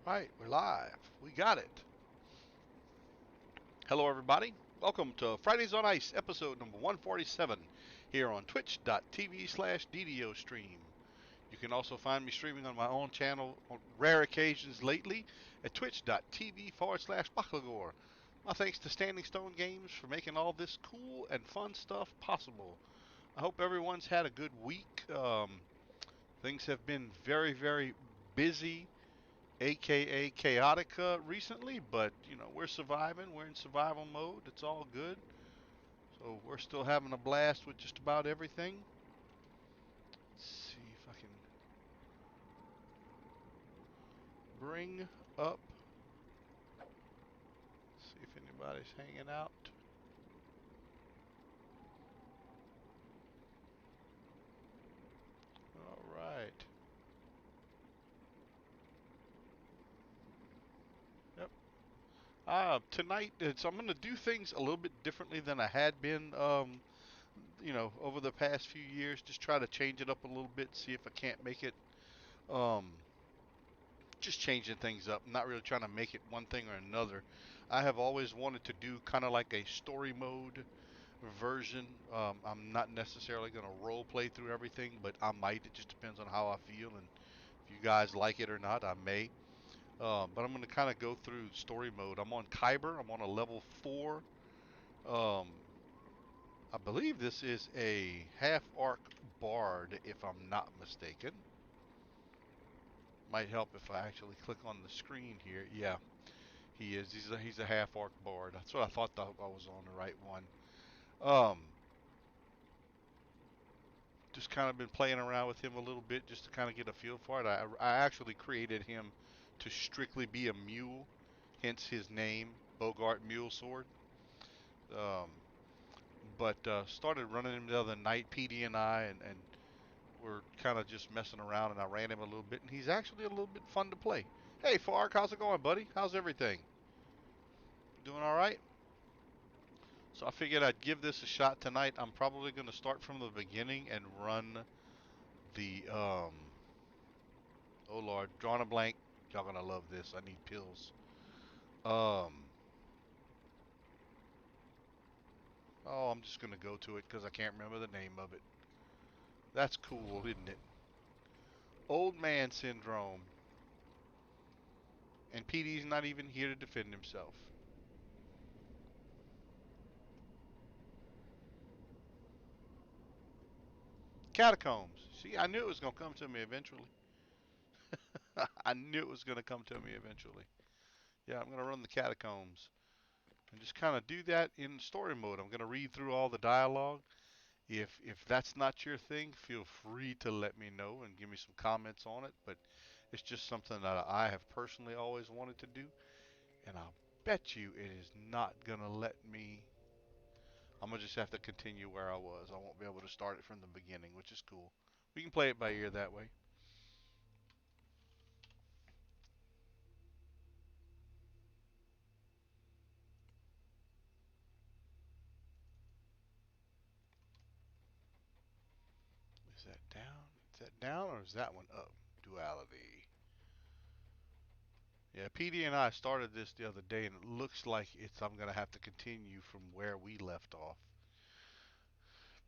Right, we're live. We got it. Hello, everybody. Welcome to Fridays on Ice, episode number 147, here on twitch.tv/DDO stream. You can also find me streaming on my own channel on rare occasions lately at twitch.tv/Bachlagor. My thanks to Standing Stone Games for making all this cool and fun stuff possible. I hope everyone's had a good week. Things have been very, very busy, aka chaotica recently, but we're surviving. We're in survival mode. It's all good. So we're still having a blast with just about everything. Let's see if I can bring up. See if anybody's hanging out. All right. Yep. Tonight, I'm going to do things a little bit differently than I had been. Over the past few years, just try to change it up a little bit. See if I can't make it. Um, just changing things up, not really trying to make it one thing or another. I have always wanted to do kind of like a story mode version. I'm not necessarily going to role play through everything, but I might. It just depends on how I feel and if you guys like it or not. I may. But I'm going to kind of go through story mode. I'm on Kyber. I'm on a level 4. Um, I believe this is a half orc bard, if I'm not mistaken. Might help if I actually click on the screen here. Yeah, he is. He's a half orc bard. That's what I thought. I was on the right one. Um, just kind of been playing around with him a little bit just to kind of get a feel for it. I actually created him to strictly be a mule, hence his name, Bogart Mule Sword. Um, but started running him the other night, PD and I, and we're kind of just messing around, and I ran him a little bit, and he's actually a little bit fun to play. Hey, Fark, how's it going, buddy? How's everything? Doing all right? So I figured I'd give this a shot tonight. I'm probably going to start from the beginning and run the oh Lord, drawing a blank. Y'all gonna love this. I need pills. Um oh, I'm just gonna go to it because I can't remember the name of it. That's cool, isn't it? Old man syndrome. And PD's not even here to defend himself. Catacombs. See, I knew it was gonna come to me eventually. I knew it was gonna come to me eventually. Yeah, I'm gonna run the catacombs and just kind of do that in story mode. I'm gonna read through all the dialogue. If that's not your thing, feel free to let me know and give me some comments on it. But it's just something that I have personally always wanted to do, and I'll bet you it is not gonna let me. I'm gonna just have to continue where I was. I won't be able to start it from the beginning, which is cool. We can play it by ear that way. Is that down? Is that down or is that one up? Duality. Yeah, PD and I started this the other day, and it looks like it's. I'm gonna have to continue from where we left off.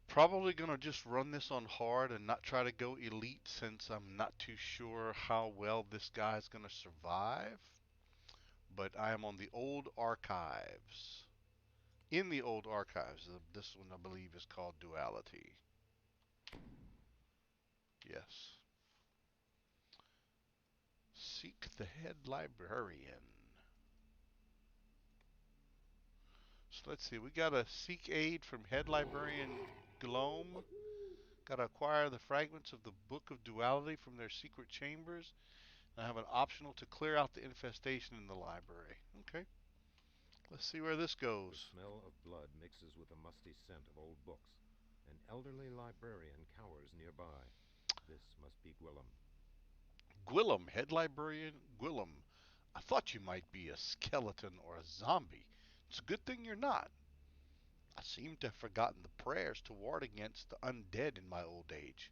Probably gonna just run this on hard and not try to go elite since I'm not too sure how well this guy's gonna survive. But I am on the old archives. In the old archives, this one I believe is called Duality. Yes. Seek the head librarian. So let's see. We gotta seek aid from head librarian Glome. Gotta acquire the fragments of the Book of Duality from their secret chambers. I have an optional to clear out the infestation in the library. Okay, let's see where this The goes. smell of blood mixes with the musty scent of old books. An elderly librarian cowers nearby. This must be Gwillem. Gwillem, head librarian Gwillem. I thought you might be a skeleton or a zombie. It's a good thing you're not. I seem to have forgotten the prayers to ward against the undead in my old age.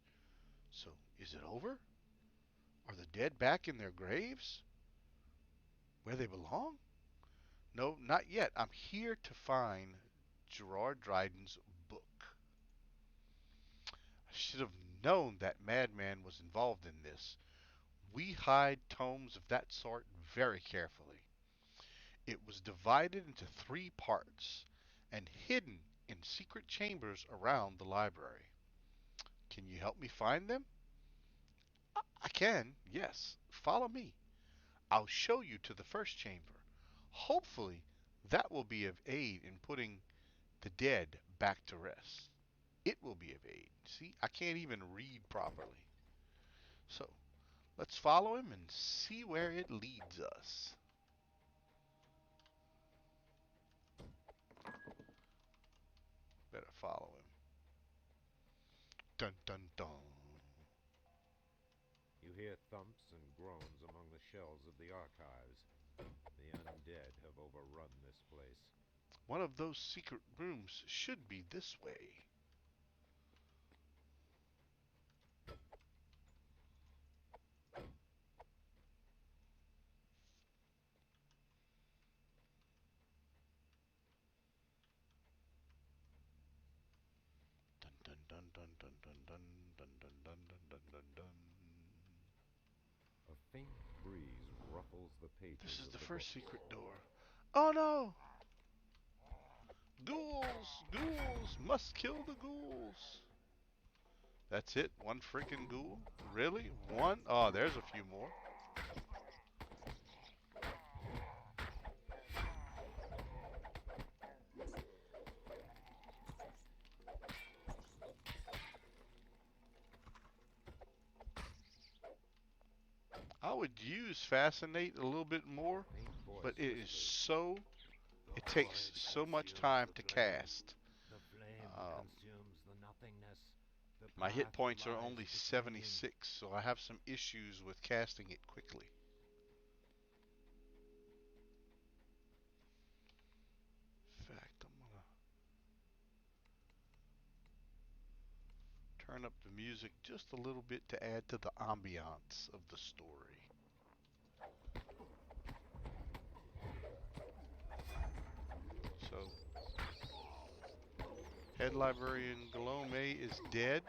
So, is it over? Are the dead back in their graves? Where they belong? No, not yet. I'm here to find Gerard Dryden's book. I should have known that madman was involved in this. We hide tomes of that sort very carefully. It was divided into three parts and hidden in secret chambers around the library. Can you help me find them? I can, yes. Follow me. I'll show you to the first chamber. Hopefully, that will be of aid in putting the dead back to rest. It will be of aid. See, I can't even read properly. So, let's follow him and see where it leads us. Better follow him. Dun dun dun. You hear thumps and groans among the shelves of the archives. The undead have overrun this place. One of those secret rooms should be this way. Dun dun dun dun dun dun dun dun dun dun dun dun dun dun. A faint breeze ruffles the pages This is of the the first book. secret door. Oh no! Ghouls! Ghouls! Must kill the ghouls! That's it? One freaking ghoul? Really? One? Oh, there's a few more. I would use Fascinate a little bit more, but it is so, it takes so much time to cast. The flame Um, consumes the nothingness. The my hit path points are lies only between. 76, so I have some issues with casting it quickly. In fact, I'm gonna turn up the music just a little bit to add to the ambiance of the story. So, Head Librarian Galome is dead.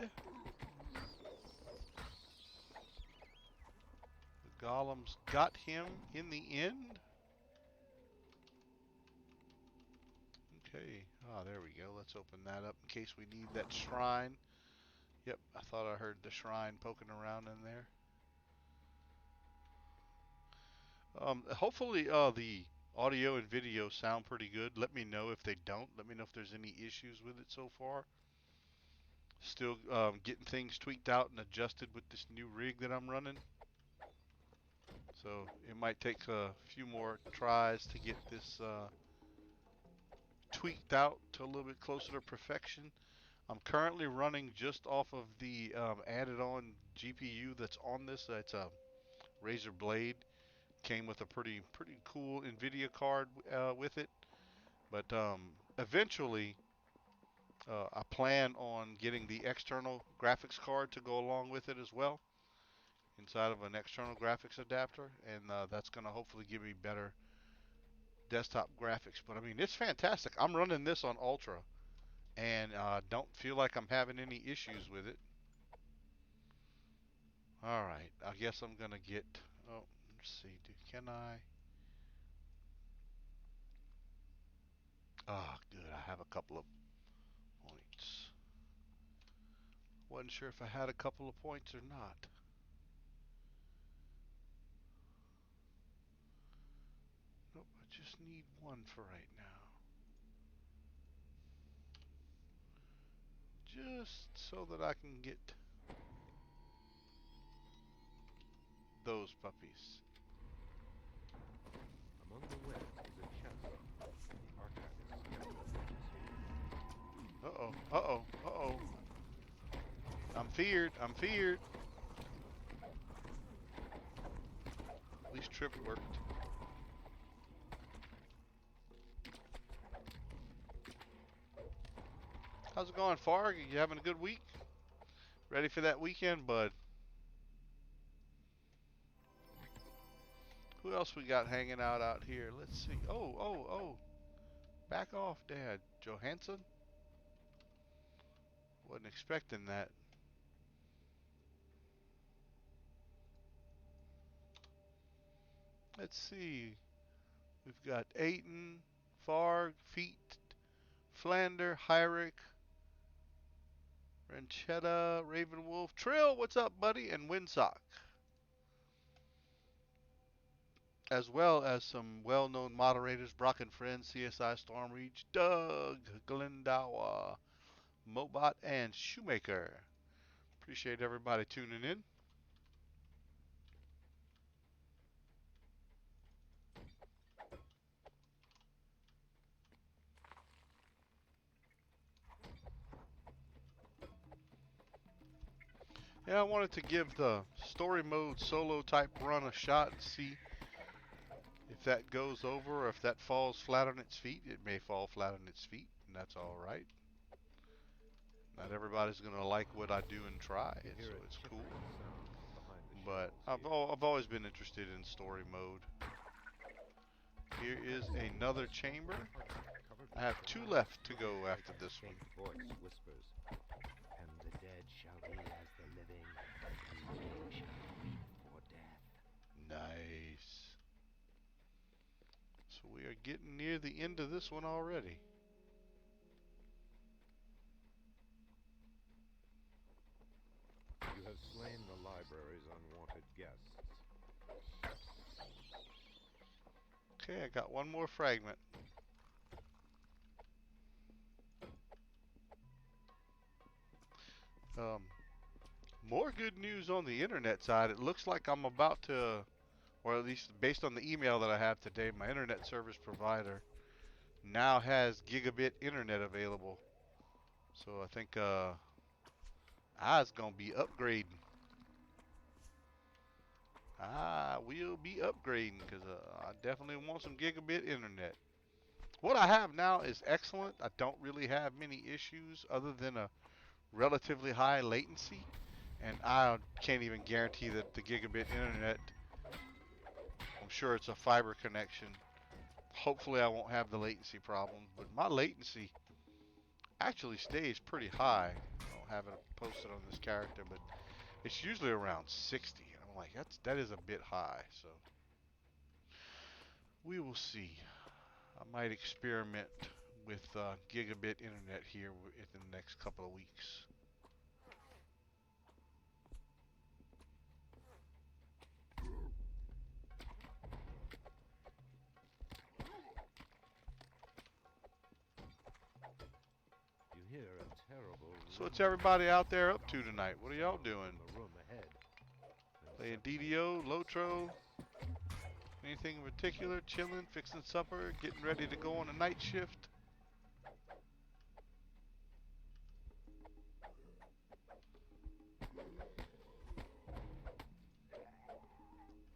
The golems got him in the end. Okay, there we go. Let's open that up in case we need that shrine. Yep, I thought I heard the shrine poking around in there. Hopefully, the audio and video sound pretty good. Let me know if they don't. Let me know if there's any issues with it so far. Still getting things tweaked out and adjusted with this new rig that I'm running. So it might take a few more tries to get this tweaked out to a little bit closer to perfection. I'm currently running just off of the added on GPU that's on this. It's a Razer Blade. Came with a pretty cool NVIDIA card with it. But eventually, I plan on getting the external graphics card to go along with it as well, inside of an external graphics adapter, and that's going to hopefully give me better desktop graphics. But I mean, it's fantastic. I'm running this on Ultra, and don't feel like I'm having any issues with it. All right, I guess I'm gonna get. Oh, let's see. Can I? Ah, good. I have a couple of points. Wasn't sure if I had a couple of points or not. Nope, I just need one for right now. Just so that I can get those puppies. Among the webs is a chest. The archivist kept the pages here. Uh-oh, uh-oh, uh-oh. I'm feared, I'm feared. At least Trip worked. How's it going, Farg? You having a good week? Ready for that weekend, bud? Who else we got hanging out here? Let's see. Oh. Back off, Dad. Johansson? Wasn't expecting that. Let's see. We've got Aiton, Farg, Feet, Flander, Hyrick, Ranchetta, Ravenwolf, Trill, what's up, buddy? And Windsock. As well as some well-known moderators, Brock and Friends, CSI Stormreach, Doug, Glendower, Mobot, and Shoemaker. Appreciate everybody tuning in. Yeah, I wanted to give the story mode solo type run a shot and see if that goes over or if that falls flat on its feet. It may fall flat on its feet, and that's alright. Not everybody's going to like what I do and try, so it's cool. But I've always been interested in story mode. Here is another chamber. I have 2 left to go after this one. Voice whispers, and the dead shall be as the living, and the living shall weep for death. Nice. So we are getting near the end of this one already. You have slain the library's unwanted guests. Okay, I got one more fragment. More good news on the internet side. It looks like I'm about to, or at least based on the email that I have today, my internet service provider now has gigabit internet available. So I think I was gonna be upgrading. I will be upgrading because I definitely want some gigabit internet. What I have now is excellent. I don't really have many issues other than a relatively high latency. And I can't even guarantee that the gigabit internet, I'm sure it's a fiber connection. Hopefully I won't have the latency problems, but my latency actually stays pretty high. I don't have it posted on this character, but it's usually around 60. And I'm like, that is a bit high, so we will see. I might experiment with gigabit internet here within the next couple of weeks. You hear a terrible So what's everybody out there up to tonight? What are y'all doing? the room ahead. Playing DDO, Lotro, anything in particular? Chilling, fixing supper, getting ready to go on a night shift?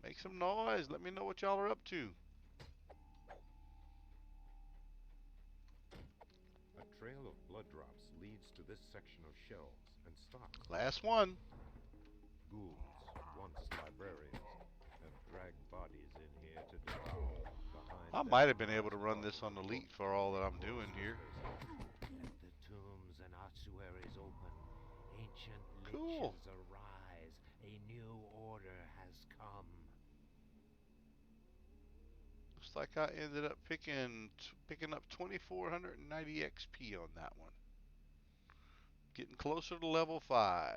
Make some noise. Let me know what y'all are up to. A trail of blood drops leads to this section of shelves and stops. Last one. Ghouls, once librarians, have dragged bodies in here to devour. I might have been able to run this on Elite for all that I'm doing here. Let the tombs and ossuaries open. Ancient Cool. liches arise. A new order has come. Looks like I ended up picking up 2,490 XP on that one. Getting closer to level 5.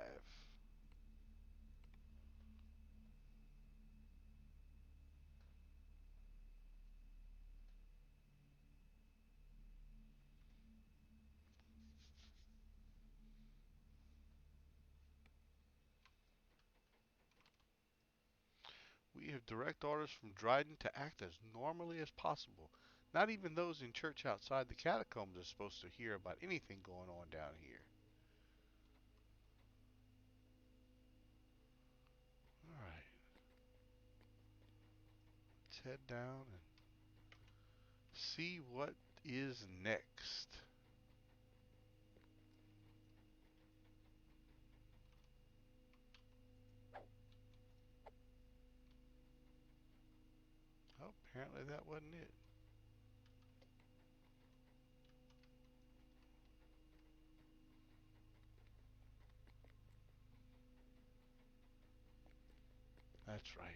We have direct orders from Dryden to act as normally as possible. Not even those in church outside the catacombs are supposed to hear about anything going on down here. Alright. Let's head down and see what is next. Oh, apparently that wasn't it. That's right.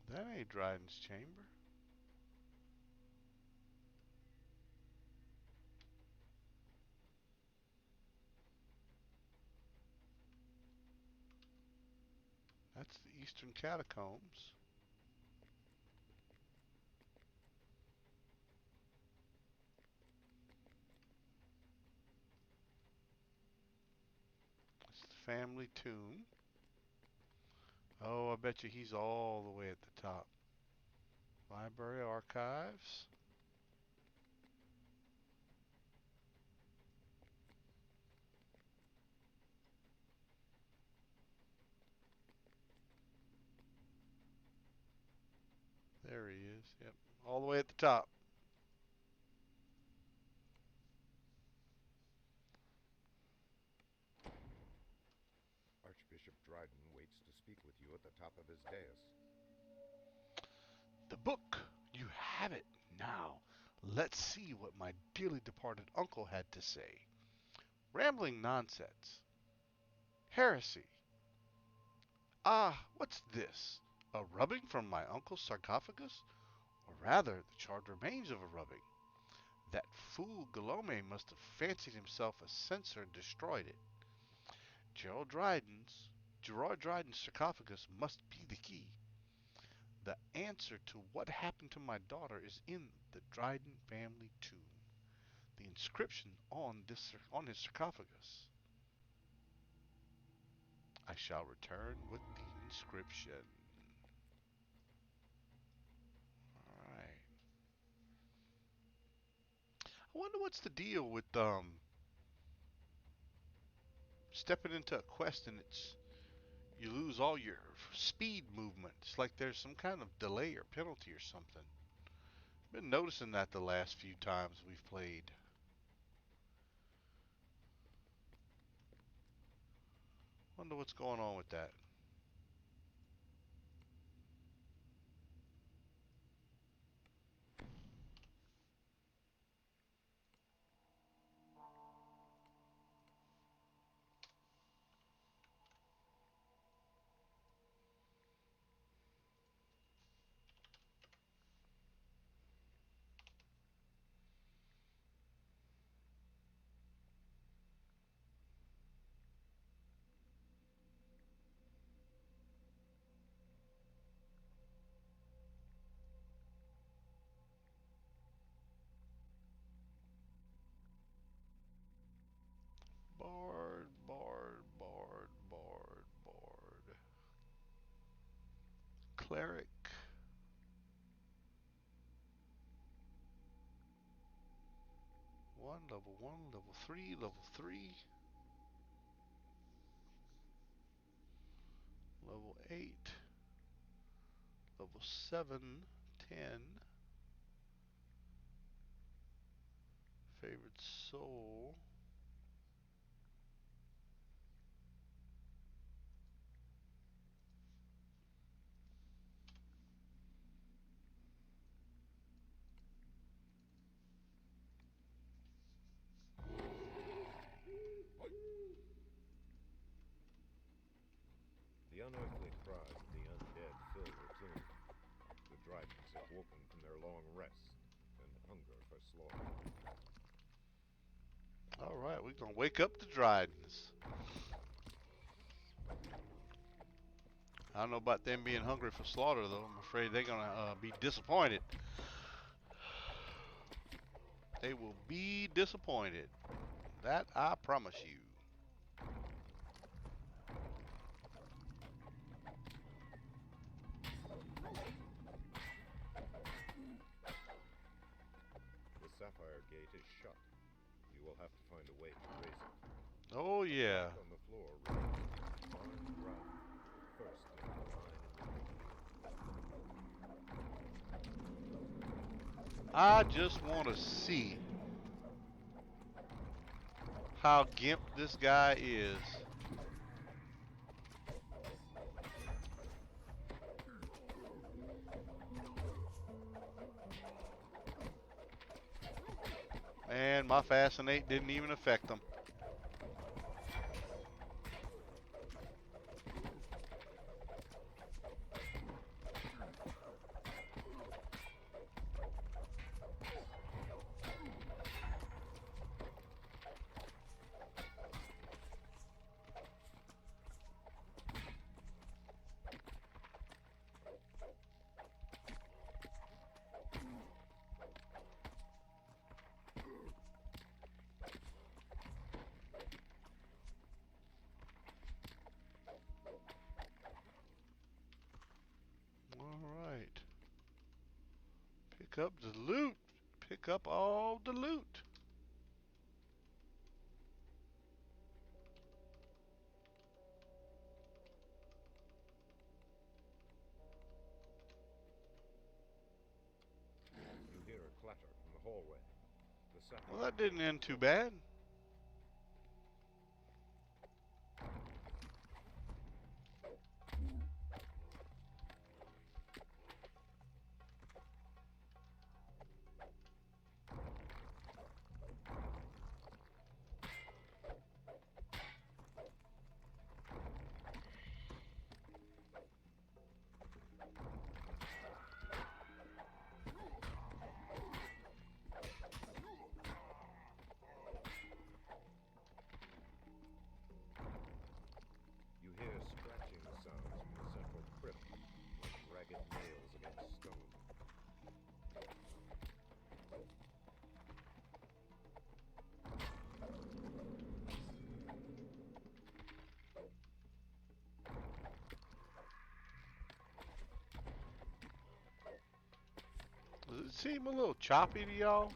That ain't Dryden's chamber. That's the Eastern Catacombs. It's the family tomb. Oh, I bet you he's all the way at the top. Library archives. There he is. Yep. All the way at the top. Archbishop Dryden waits to speak with you at the top of his dais. The book. You have it. Now, let's see what my dearly departed uncle had to say. Rambling nonsense. Heresy. Ah, what's this? A rubbing from my uncle's sarcophagus? Or rather, the charred remains of a rubbing. That fool Guillaume must have fancied himself a censor and destroyed it. Gerald Dryden's Gerard Dryden's sarcophagus must be the key. The answer to what happened to my daughter is in the Dryden family tomb. The inscription on his sarcophagus. I shall return with the inscription. All right. I wonder what's the deal with stepping into a quest and it's you lose all your speed movement. It's like there's some kind of delay or penalty or something. Been noticing that the last few times we've played. Wonder what's going on with that. Bard, bard, bard, bard, bard. Cleric. One, level three, level 8, level 7, 10. Favorite soul. The unearthly cries of the undead fill the tomb. The Drydens have woken from their long rest and hunger for slaughter. All right, we're gonna wake up the Drydens. I don't know about them being hungry for slaughter, though. I'm afraid they're gonna be disappointed. They will be disappointed. That I promise you. The Sapphire Gate is shut. You will have to find a way to raise it. Oh, yeah. On the floor, fine ground, I just want to see how gimp this guy is. Man, my Fascinate didn't even affect him. All right. Pick up the loot. Pick up all the loot. You hear a clatter from the hallway. The Well, sapling that didn't end too bad. You hear scratching sounds from the central crypt, like ragged nails against stone. Does it seem a little choppy to y'all?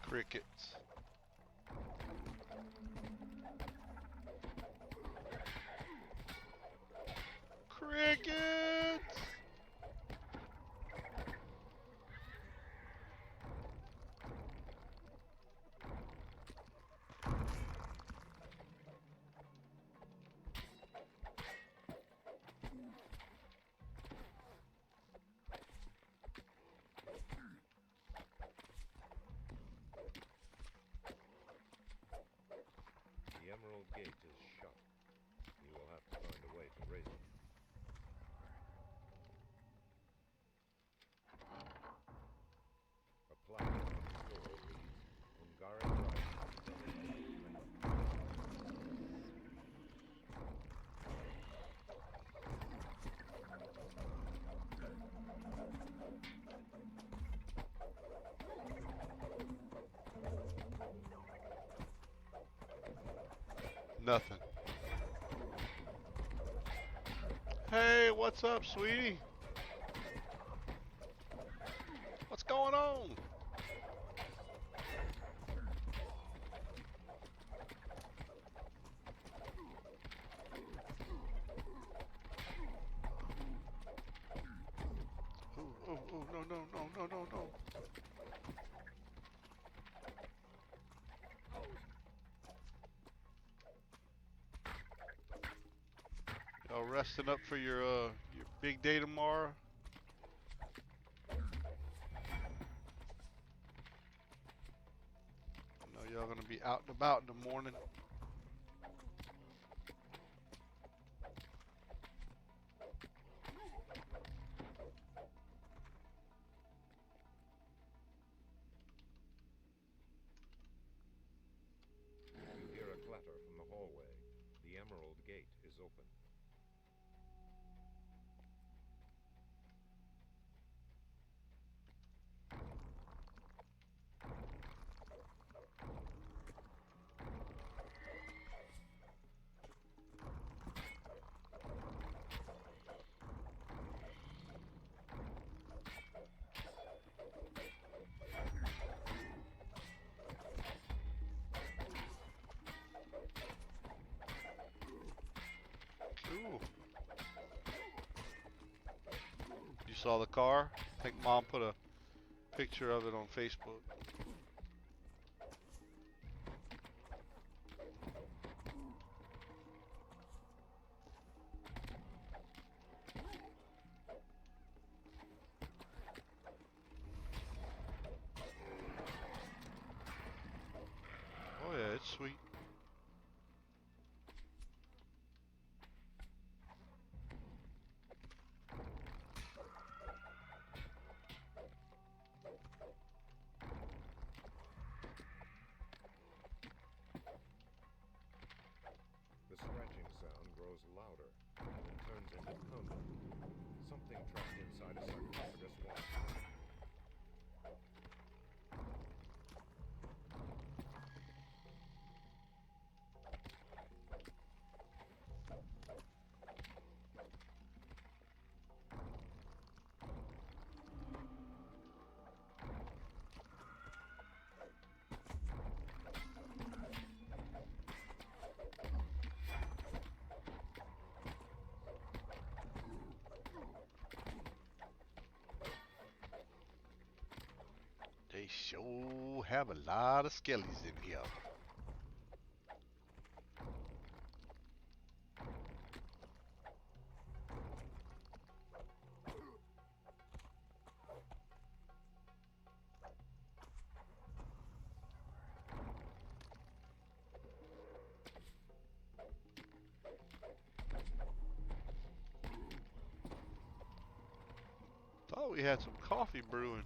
Crickets. Crickets! The Emerald Gate is shut. You will have to find a way to raise it. A plaque on the floor reads, Ungaren Rice. Nothing. Hey, what's up, sweetie? What's going on? Oh, no. Y'all resting up for your big day tomorrow? I know y'all gonna be out and about in the morning. You hear a clatter from the hallway. The Emerald Gate is open. saw the car? I think Mom put a picture of it on Facebook. Oh yeah, it's sweet. The scratching sound grows louder and turns into pounding. Something trapped inside a sarcophagus walks. They sure have a lot of skellies in here. Thought we had some coffee brewing.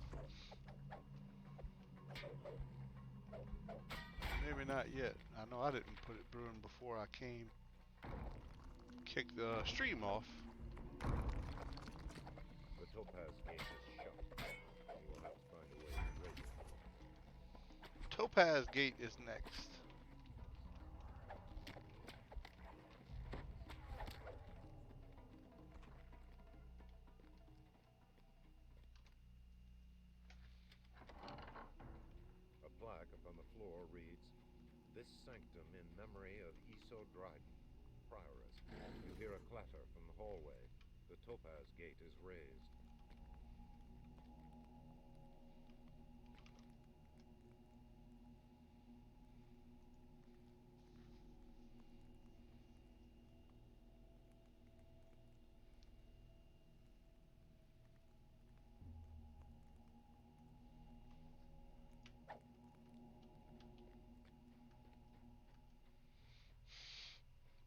Maybe not yet. I know I didn't put it brewing before I came. Kick the stream off. The Topaz Gate is shut. You will have to find a way to break it. Topaz Gate is next. A plaque upon the floor reads, "This sanctum in memory of Eso Dryden, prioress." You hear a clatter from the hallway. The Topaz Gate is raised.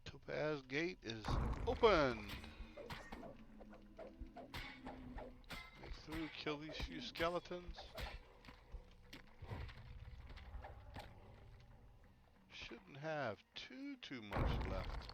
Topaz Gate is opened. Make through, kill these few skeletons. Shouldn't have too much left.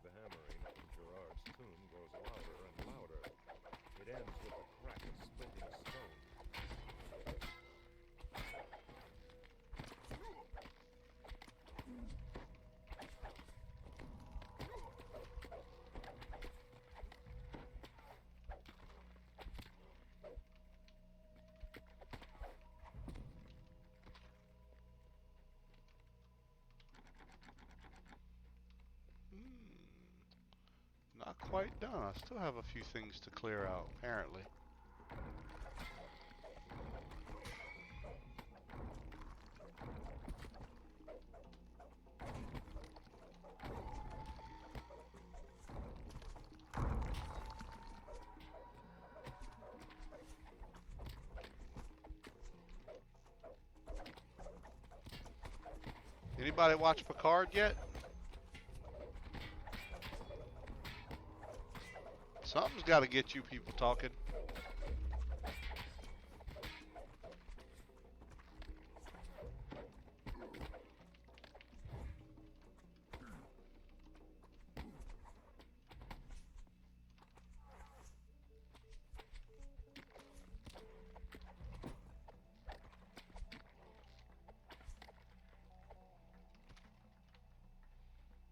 The hammering from Gerard's tomb grows louder and louder. It ends with the crack of splitting stone. Not quite done. I still have a few things to clear out, apparently. Anybody watch Picard yet? Something's got to get you people talking.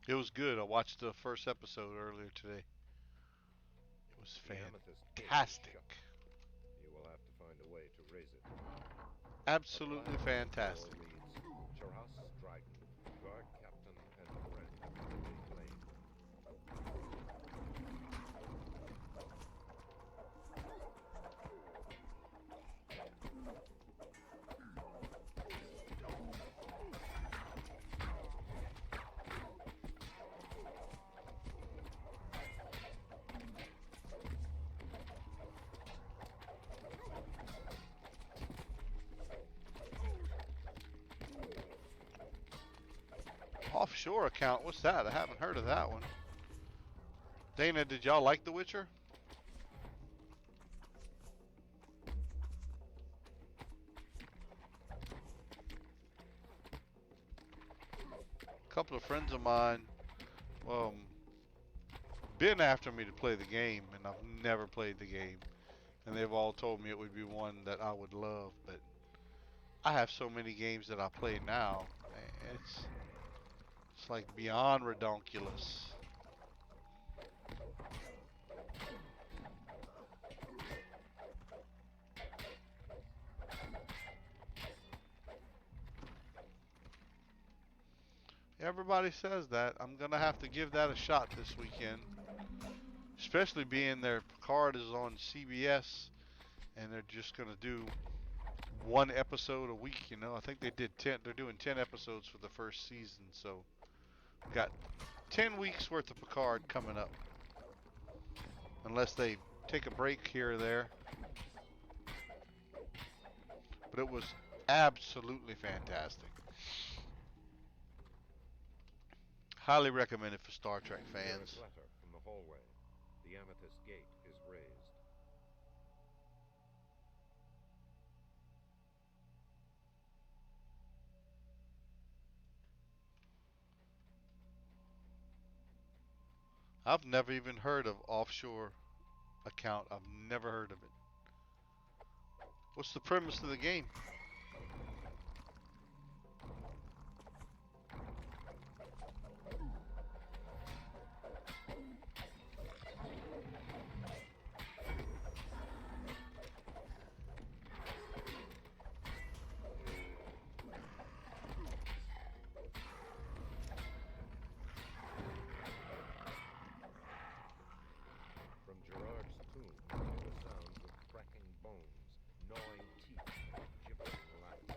It was good. I watched the first episode earlier today. It was The amethyst gate is fantastic. shut. You will have to find a way to raise it. A Absolutely plaque on the floor fantastic. reads, Charas Dryden, guard captain and friend of Ruby Flame. Offshore account. What's that? I haven't heard of that one. Dana, did y'all like The Witcher? A couple of friends of mine, um, been after me to play the game, and I've never played the game. And they've all told me it would be one that I would love, but I have so many games that I play now. It's like beyond redonkulous. Everybody says that. I'm gonna have to give that a shot this weekend, especially being their Picard is on CBS, and they're just gonna do one episode a week. You know, I think they did 10. They're doing 10 episodes for the first season, so got 10 weeks worth of Picard coming up, unless they take a break here or there. But it was absolutely fantastic. Highly recommended for Star Trek You hear a fans. clatter from the hallway. The amethyst gate is raised. I've never even heard of offshore account. I've never heard of it. What's the premise of the game? From Gerard's tomb, you hear the sounds of cracking bones, gnawing teeth, and gibbering Latin.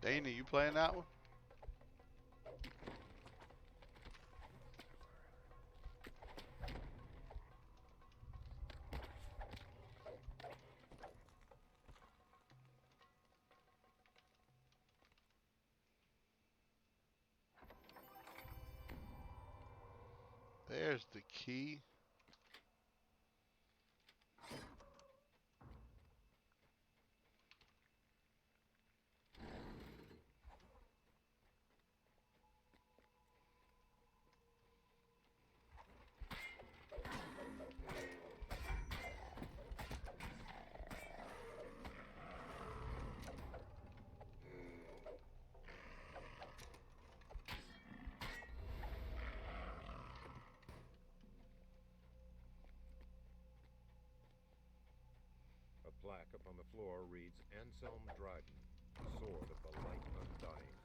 Dana, you playing that one? There's the key. A plaque upon the floor reads, Anselm Dryden, Sword of the Light Undying.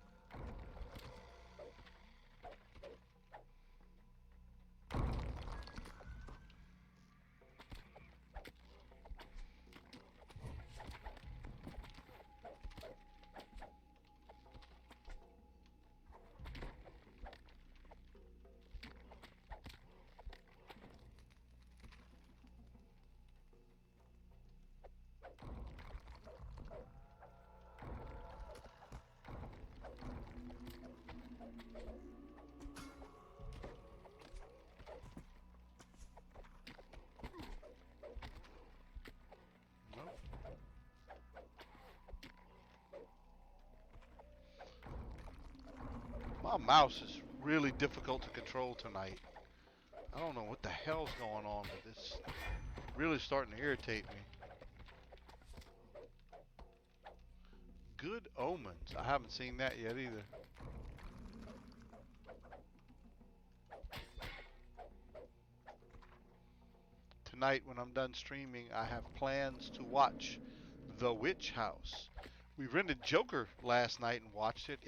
My mouse is really difficult to control tonight. I don't know what the hell's going on, but it's really starting to irritate me. Good Omens. I haven't seen that yet either. Tonight, when I'm done streaming, I have plans to watch The Witch House. We rented Joker last night and watched it.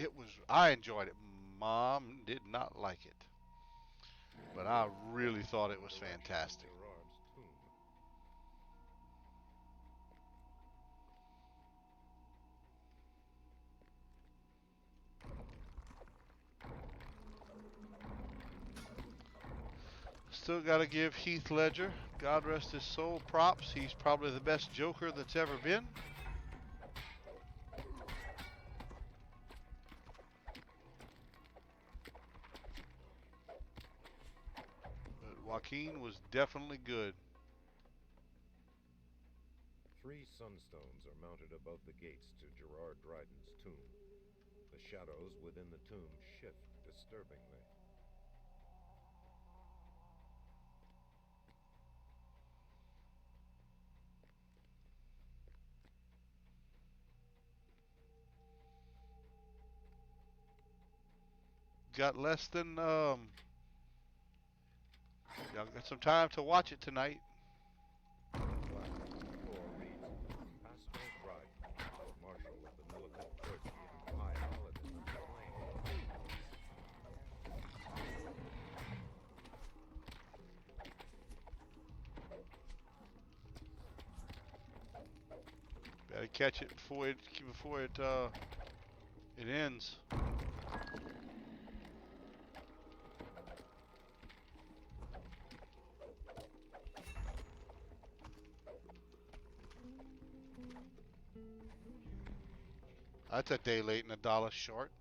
I enjoyed it. Mom did not like it, but I really thought it was fantastic. Gerard's tomb. Still got to give Heath Ledger, God rest his soul, props. He's probably the best Joker that's ever been. But Joaquin was definitely good. 3 sunstones are mounted above the gates to Gerard Dryden's tomb. The shadows within the tomb shift disturbingly. Got less than y'all got some time to watch it tonight. The plaque on the floor reads, Pascal Dryden, Marshal of the Militant Clergy and High Paladin of the Flame. Better catch it before it ends. That's a day late and a dollar short.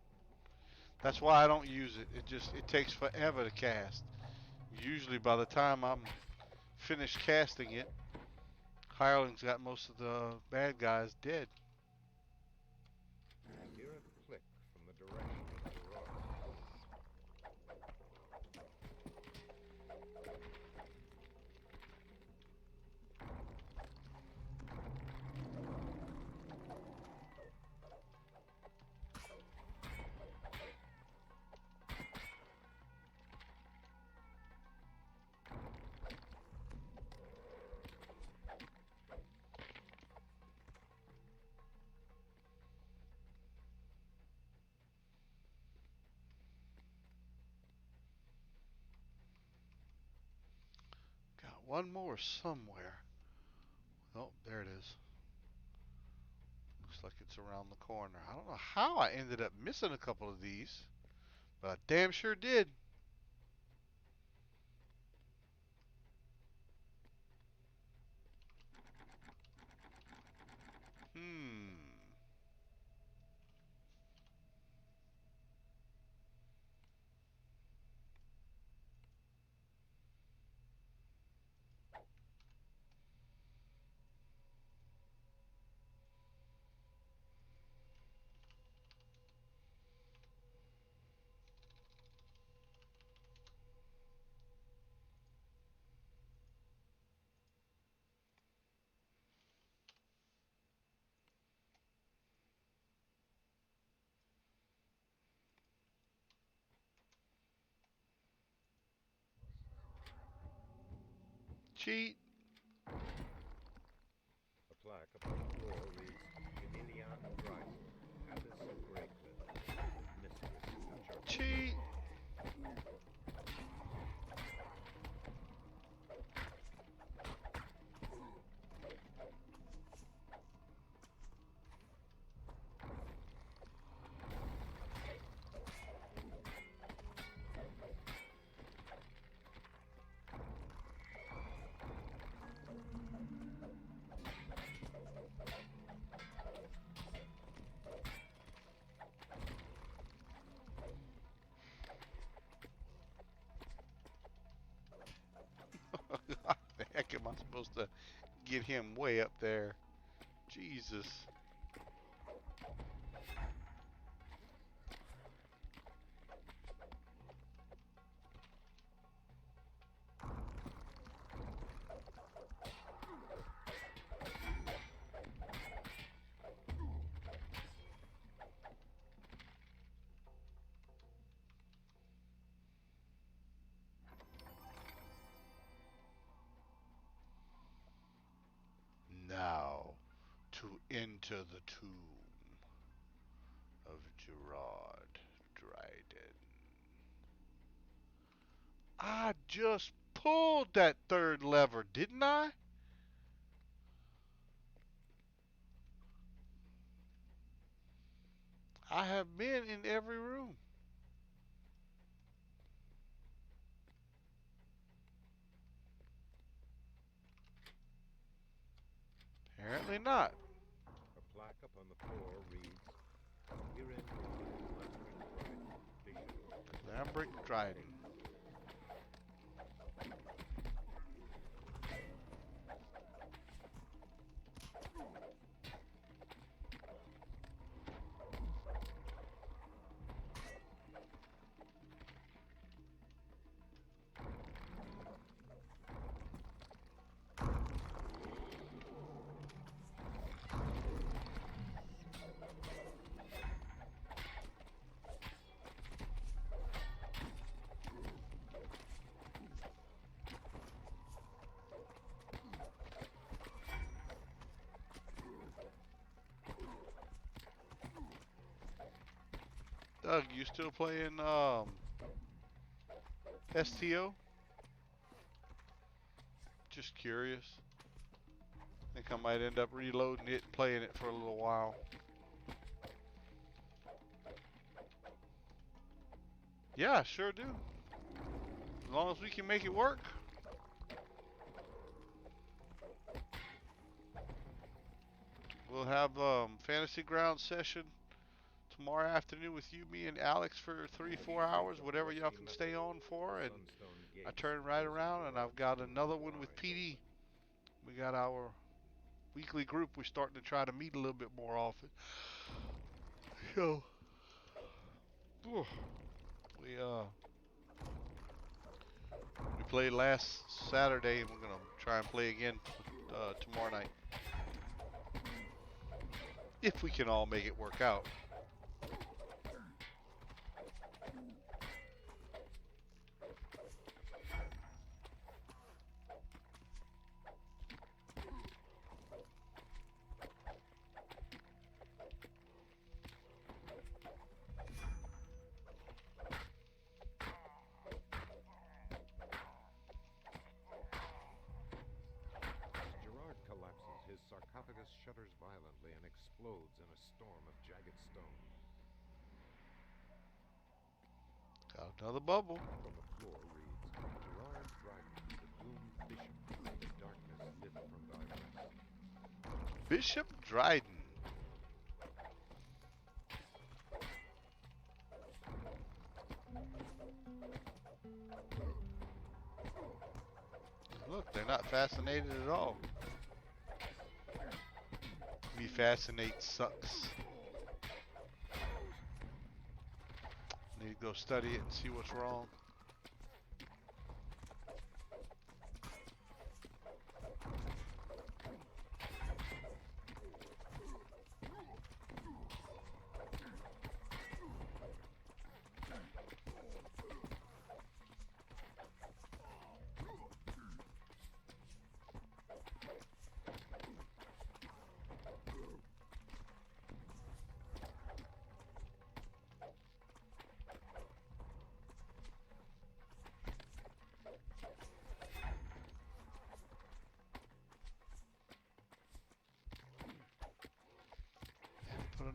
That's why I don't use it. It takes forever to cast. Usually by the time I'm finished casting it, Hireling's got most of the bad guys dead. You hear a click from the direction of Gerard's tomb. Got one more somewhere. Oh, there it is. Looks like it's around the corner. I don't know how I ended up missing a couple of these, but I damn sure did. Hmm. Cheat. A plaque upon the floor reads, Emilian Dryden, Abbess of Greycliff, Mistress of Church. Cheat. How the heck am I supposed to get him way up there? Jesus. Enter the tomb of Gerard Dryden. I just pulled that third lever, didn't I? I have been in every room. Apparently not. A plaque upon the floor reads, Herein Lambrick Dryden. Doug, you still playing STO? Just curious. Think I might end up reloading it and playing it for a little while. Yeah, I sure do. As long as we can make it work. We'll have Fantasy Ground session tomorrow afternoon with you, me, and Alex for 3-4 hours, whatever y'all can stay on for. And I turn right around and I've got another one with PD. We got our weekly group. We're starting to try to meet a little bit more often. So, we played last Saturday, and we're gonna try and play again tomorrow night, if we can all make it work out. Gerard collapses, his sarcophagus shudders violently and explodes in a storm of jagged stone. Got another bubble. On the floor reads, Gerard Dryden, the doomed bishop, the darkness lit from thy breast. Bishop Dryden. Look, they're not fascinated at all. Me fascinate sucks. Need to go study it and see what's wrong.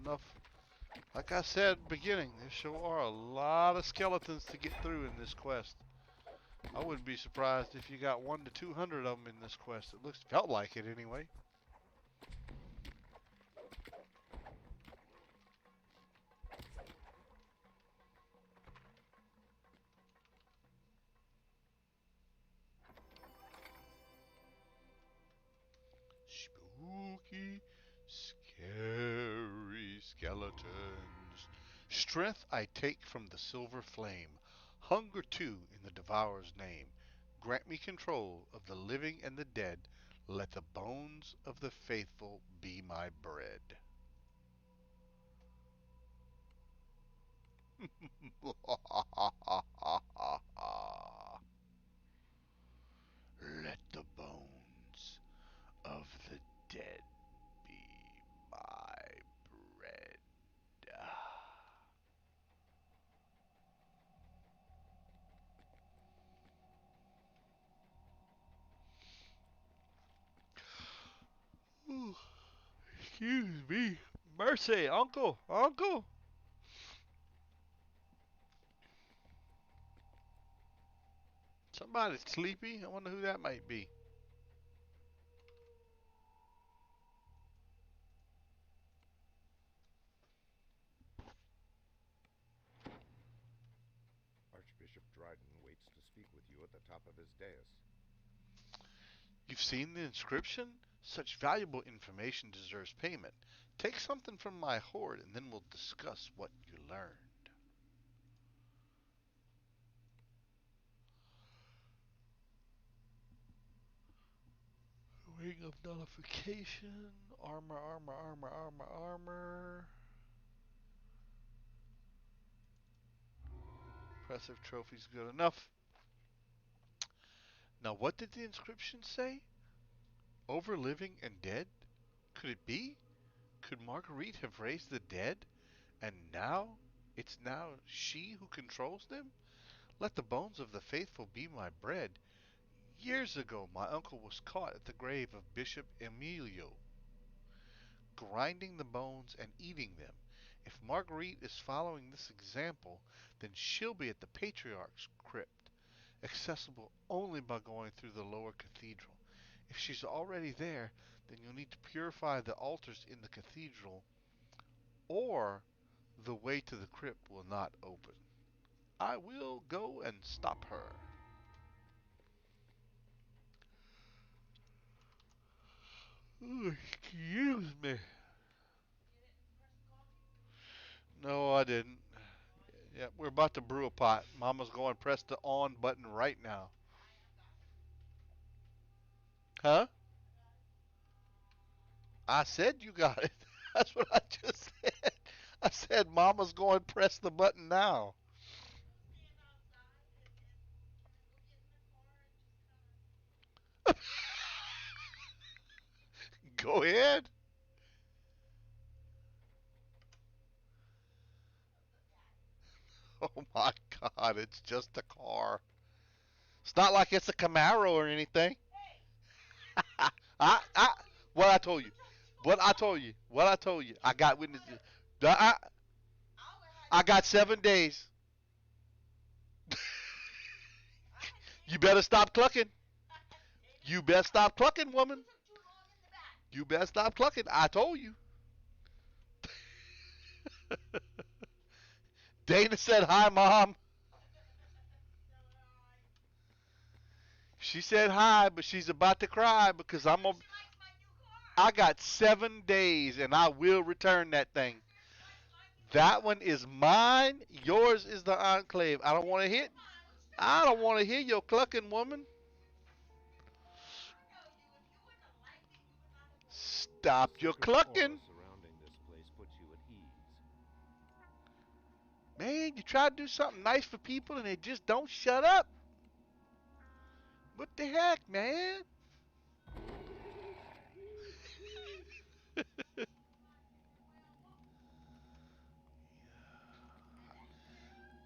Enough. Like I said at the beginning, there sure are a lot of skeletons to get through in this quest. I wouldn't be surprised if you got 100 to 200 of them in this quest. It felt like it anyway. Spooky, scary skeletons. Strength I take from the silver flame. Hunger too in the devourer's name. Grant me control of the living and the dead. Let the bones of the faithful be my bread. Let the bones of the dead be my Excuse me. Mercy, uncle, uncle. Somebody's sleepy. I wonder who that might be. Archbishop Dryden waits to speak with you at the top of his dais. You've seen the inscription? Such valuable information deserves payment. Take something from my hoard and then we'll discuss what you learned. Ring of Nullification. Armor, armor, armor, armor, armor. Impressive trophies good enough. Now, what did the inscription say? Over living and dead? Could it be? Could Marguerite have raised the dead? And now, it's now she who controls them? Let the bones of the faithful be my bread. Years ago, my uncle was caught at the grave of Bishop Emilio, grinding the bones and eating them. If Marguerite is following this example, then she'll be at the Patriarch's crypt, accessible only by going through the lower cathedral. If she's already there, then you'll need to purify the altars in the cathedral, or the way to the crypt will not open. I will go and stop her. Ooh, excuse me. No, I didn't. Yeah, we're about to brew a pot. Mama's going to press the on button right now. Huh? I said you got it. That's what I just said. I said Mama's going to press the button now. Go ahead. Oh my God, it's just a car. It's not like it's a Camaro or anything. I, what I told you. What I told you. What I told you. I got witnesses. I got 7 days. You better stop clucking. You better stop clucking, woman. You better stop clucking. I told you. Dana said hi, Mom. She said hi, but she's about to cry because I got 7 days and I will return that thing. That one is mine. Yours is the Enclave. I don't want to hit. I don't want to hear your clucking, woman. Stop your Sacred aura clucking. surrounding this place puts you at ease. Man, you try to do something nice for people and they just don't shut up. What the heck, man?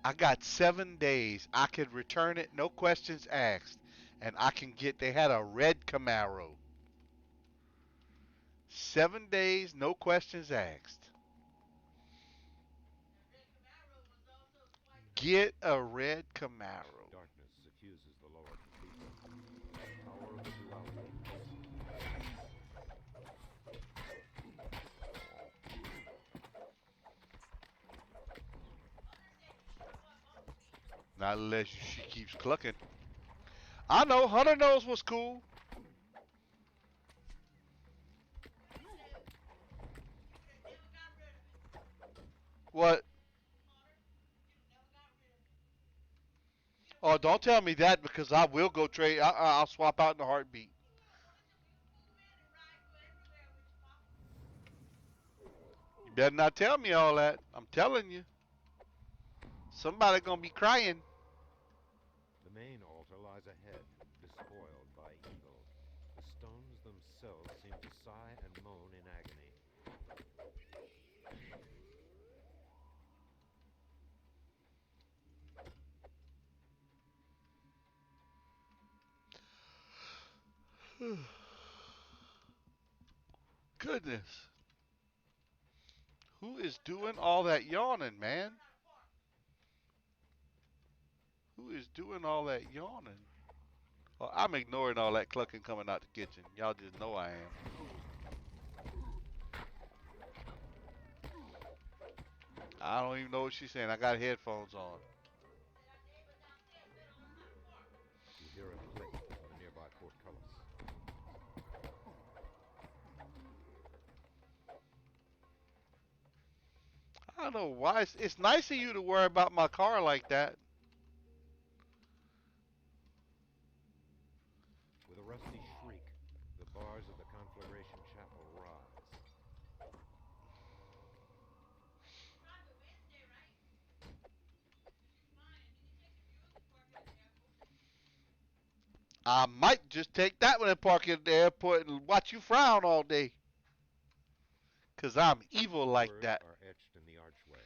I got 7 days. I could return it, no questions asked. And I can get, they had a red Camaro. 7 days, no questions asked. Get a red Camaro. Darkness suffuses the lower cathedral. Power of the duality. Not unless she keeps clucking. I know, Hunter knows what's cool. What? Oh, don't tell me that because I will go trade. I'll swap out in a heartbeat. You better not tell me all that. I'm telling you. Somebody gonna be crying. The main altar lies ahead, despoiled by evil. The stones themselves seem to sigh and moan in agony. Goodness. Who is doing all that yawning, man? Who is doing all that yawning? Oh, I'm ignoring all that clucking coming out the kitchen. Y'all just know I am. I don't even know what she's saying. I got headphones on. You hear a click from the nearby portcullis. I don't know why. It's nice of you to worry about my car like that. With a rusty shriek, the bars of the Conflagration Chapel rise. I might just take that one and park it at the airport and watch you frown all day. Cause I'm evil like Words that. are etched in the archway.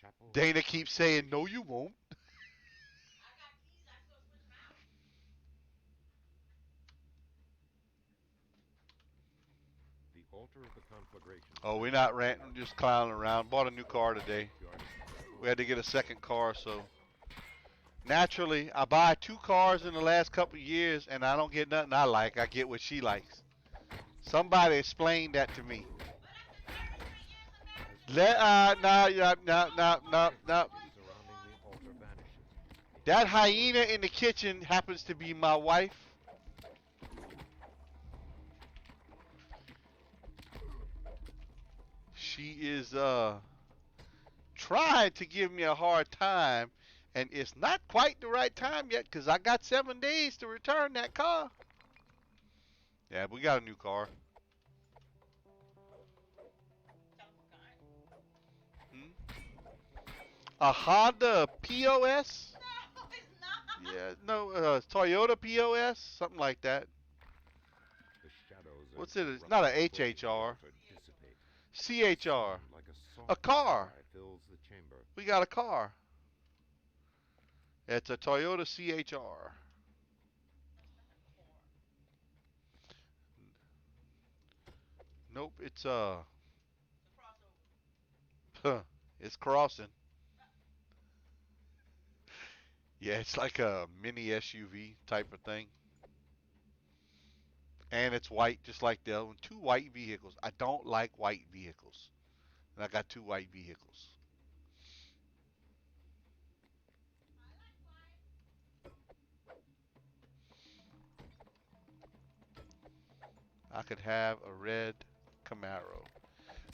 Chapel Dana keeps saying, no, you won't. The altar of the Conflagration. Oh, we're not ranting, just clowning around. Bought a new car today. We had to get a second car, so naturally, I buy 2 cars in the last couple of years, and I don't get nothing I like. I get what she likes. Somebody explain that to me. No. That hyena in the kitchen happens to be my wife. She is trying to give me a hard time, and it's not quite the right time yet because I got 7 days to return that car. Yeah, we got a new car. A Honda POS? No, it's not. Yeah, no, Toyota POS, something like that. What's it? It's not a HHR. CHR. A car. We got a car. It's a Toyota CHR. Nope, it's it's crossing. Yeah, it's like a mini SUV type of thing. And it's white, just like the other one. 2 white vehicles. I don't like white vehicles. And I got 2 white vehicles. I could have a red Camaro.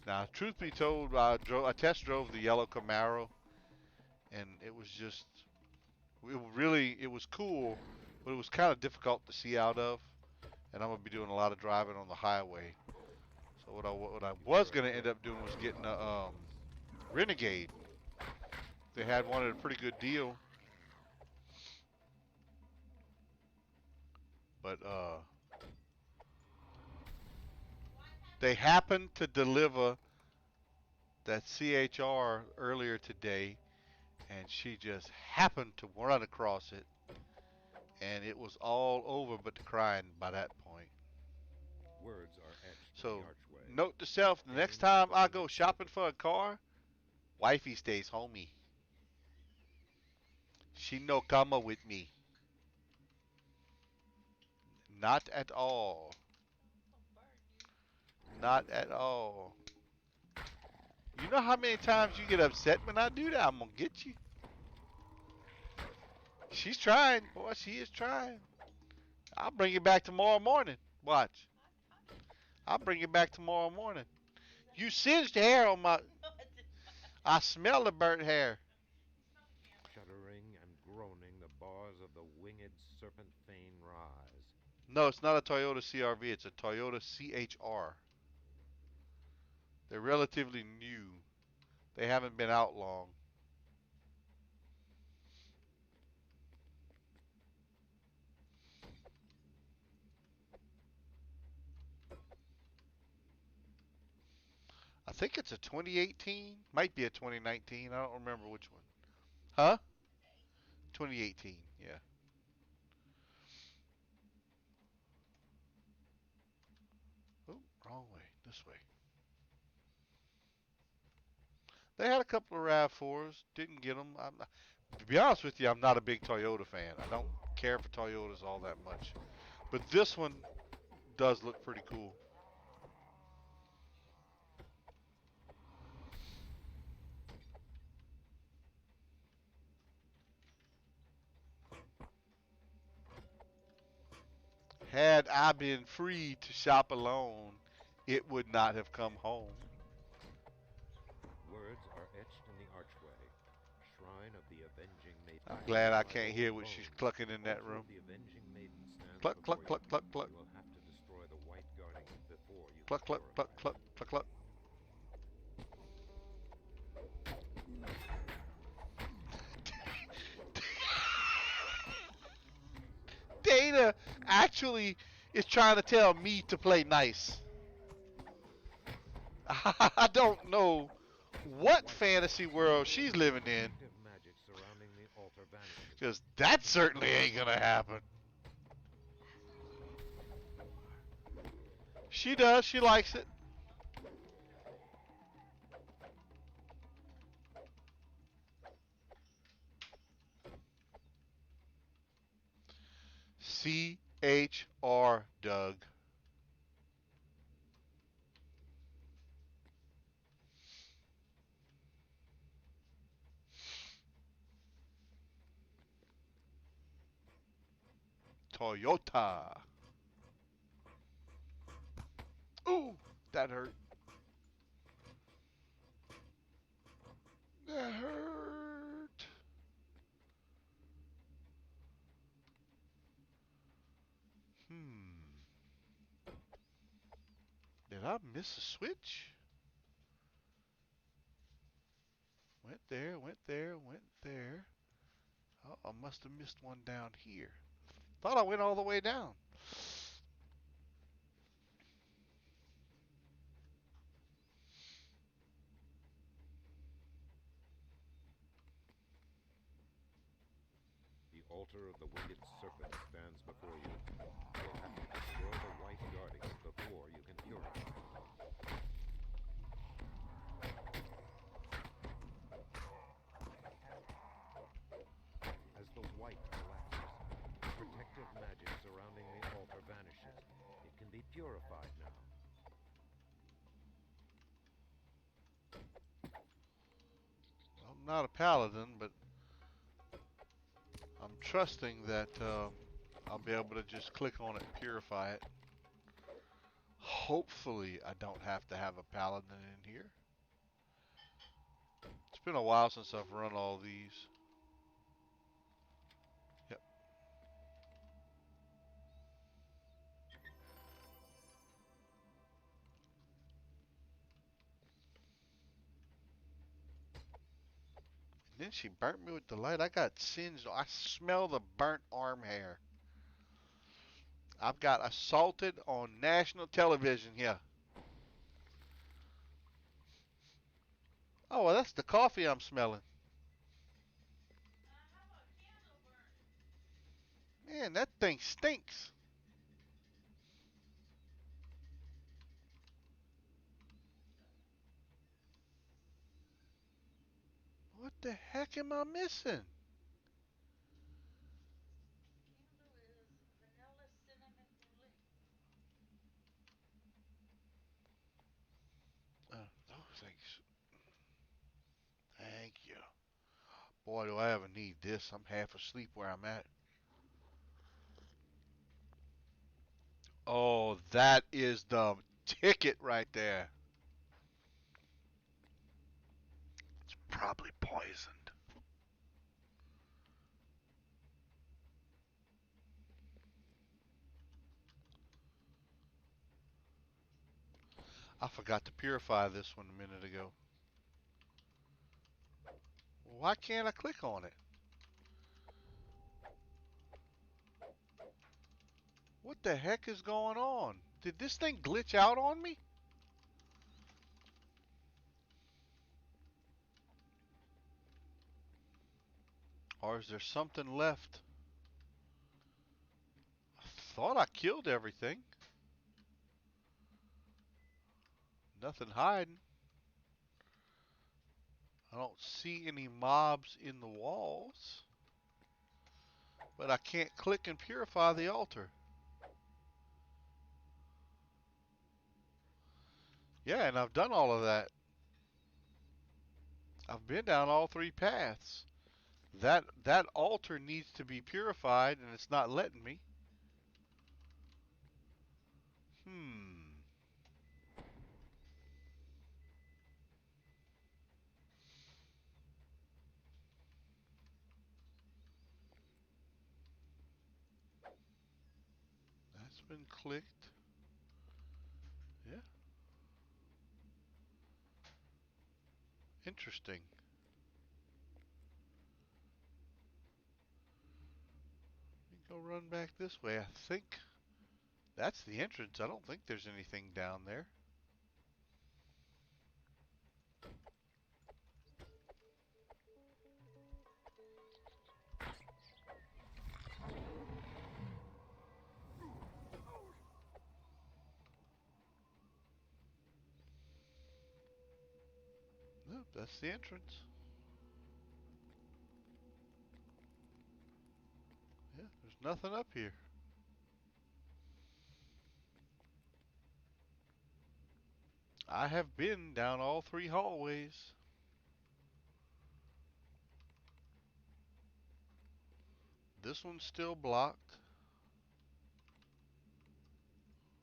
Now, truth be told, I test drove the yellow Camaro, and it was just, it was cool, but it was kind of difficult to see out of. And I'm gonna be doing a lot of driving on the highway. So what I was gonna end up doing was getting a Renegade. They had one at a pretty good deal, but they happened to deliver that CHR earlier today, and she just happened to run across it, and it was all over but the crying by that point. Words are etched in So, the archway. note to self: the next time I go shopping for a car, wifey stays homey. She no come with me. Not at all. Not at all. You know how many times you get upset when I do that? I'm gonna get you. She's trying, boy. She is trying. I'll bring it back tomorrow morning. Watch. I'll bring it back tomorrow morning. You singed hair on my. I smell the burnt hair. Shuddering and groaning, the bars of the winged serpent thane rise. No, it's not a Toyota CRV. It's a Toyota CHR. They're relatively new. They haven't been out long. I think it's a 2018. Might be a 2019. I don't remember which one. Huh? 2018. Yeah. Oh, wrong way. This way. They had a couple of RAV4s. Didn't get them. To be honest with you, I'm not a big Toyota fan. I don't care for Toyotas all that much. But this one does look pretty cool. Had I been free to shop alone, it would not have come home. Words are etched in the archway. Shrine of the Avenging Maiden. I'm glad I My can't golden hear what she's bones. clucking in that Altar room. of the Avenging Maiden stands Cluck, cluck, before you. cluck, cluck, cluck. You will have to destroy the White Guardian before you can Cluck, cluck, cluck, purify cluck, it. cluck, cluck. Dana actually is trying to tell me to play nice. I don't know what fantasy world she's living in, Protective magic surrounding the altar vanishes. because that certainly ain't gonna happen. She does. She likes it. CHR Doug. Toyota. Ooh, that hurt. That hurt. Hmm. Did I miss a switch? Went there, went there, went there. Oh, I must have missed one down here. Thought I went all the way down. The altar of the winged serpent stands before you. You will have to destroy the White Guardian before you can purify it. As the white collapses, protective magic surrounding the altar vanishes. It can be purified now. I'm not a paladin, but I'm trusting that I'll be able to just click on it and purify it. Hopefully, I don't have to have a paladin in here. It's been a while since I've run all these. Yep. And then she burnt me with the light. I got singed. I smell the burnt arm hair. I've got assaulted on national television here. Oh, well, that's the coffee I'm smelling. Man, that thing stinks. What the heck am I missing? Those things. Thank you. Boy, do I ever need this. I'm half asleep where I'm at. Oh, that is the ticket right there. It's probably poisoned. I forgot to purify this one a minute ago. Why can't I click on it? What the heck is going on? Did this thing glitch out on me? Or is there something left? I thought I killed everything. Nothing hiding. I don't see any mobs in the walls, but I can't click and purify the altar. Yeah, and I've done all of that. I've been down all three paths. That altar needs to be purified, and it's not letting me. Hmm. That's been clicked. Yeah. Interesting. Let me go run back this way. I think that's the entrance. I don't think there's anything down there. No, that's the entrance. Yeah, there's nothing up here. I have been down all three hallways. This one's still blocked.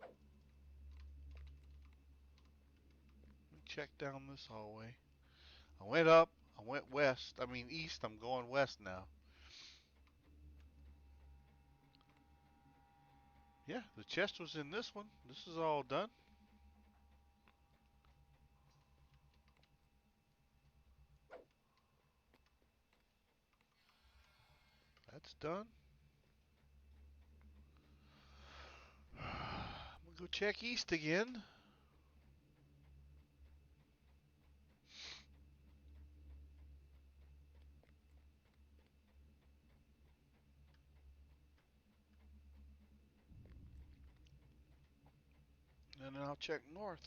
Let me check down this hallway. I went up. I went west. I mean east. I'm going west now. Yeah, the chest was in this one. This is all done. That's done. I'm gonna go check east again. And then I'll check north.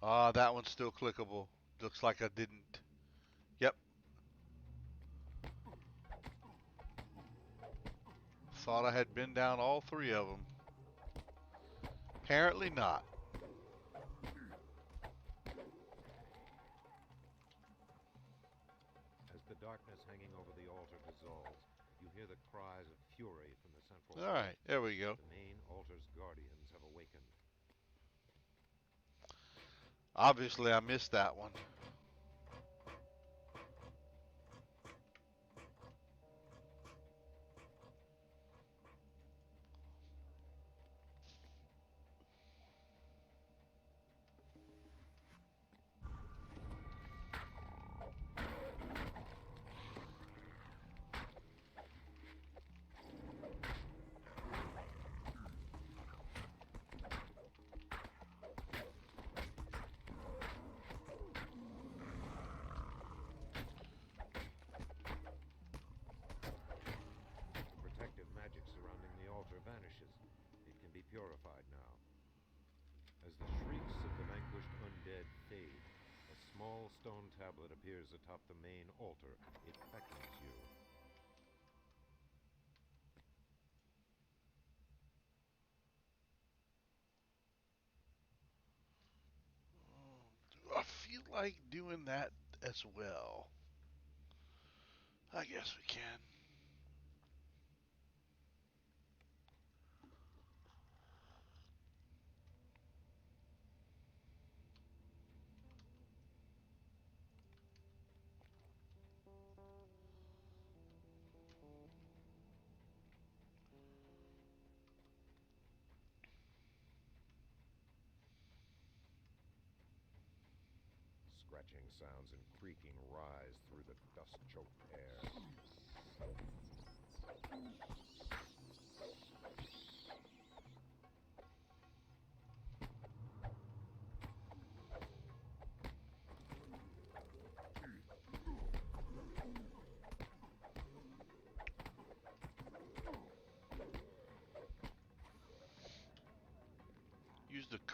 Ah, that one's still clickable. Looks like I didn't. Yep. Thought I had been down all three of them. Apparently not. As the darkness hanging over the altar dissolves, you hear the cries of fury from the central All hall. right, there we go. The main altar's guardians have awakened. Obviously, I missed that one. Protective magic surrounding the altar vanishes. It can be purified now. As the shrieks of the vanquished undead fade, a small stone tablet appears atop the main altar. It beckons you. Do I feel like doing that as well? I guess we can. Scratching sounds and creaking rise through the dust-choked air.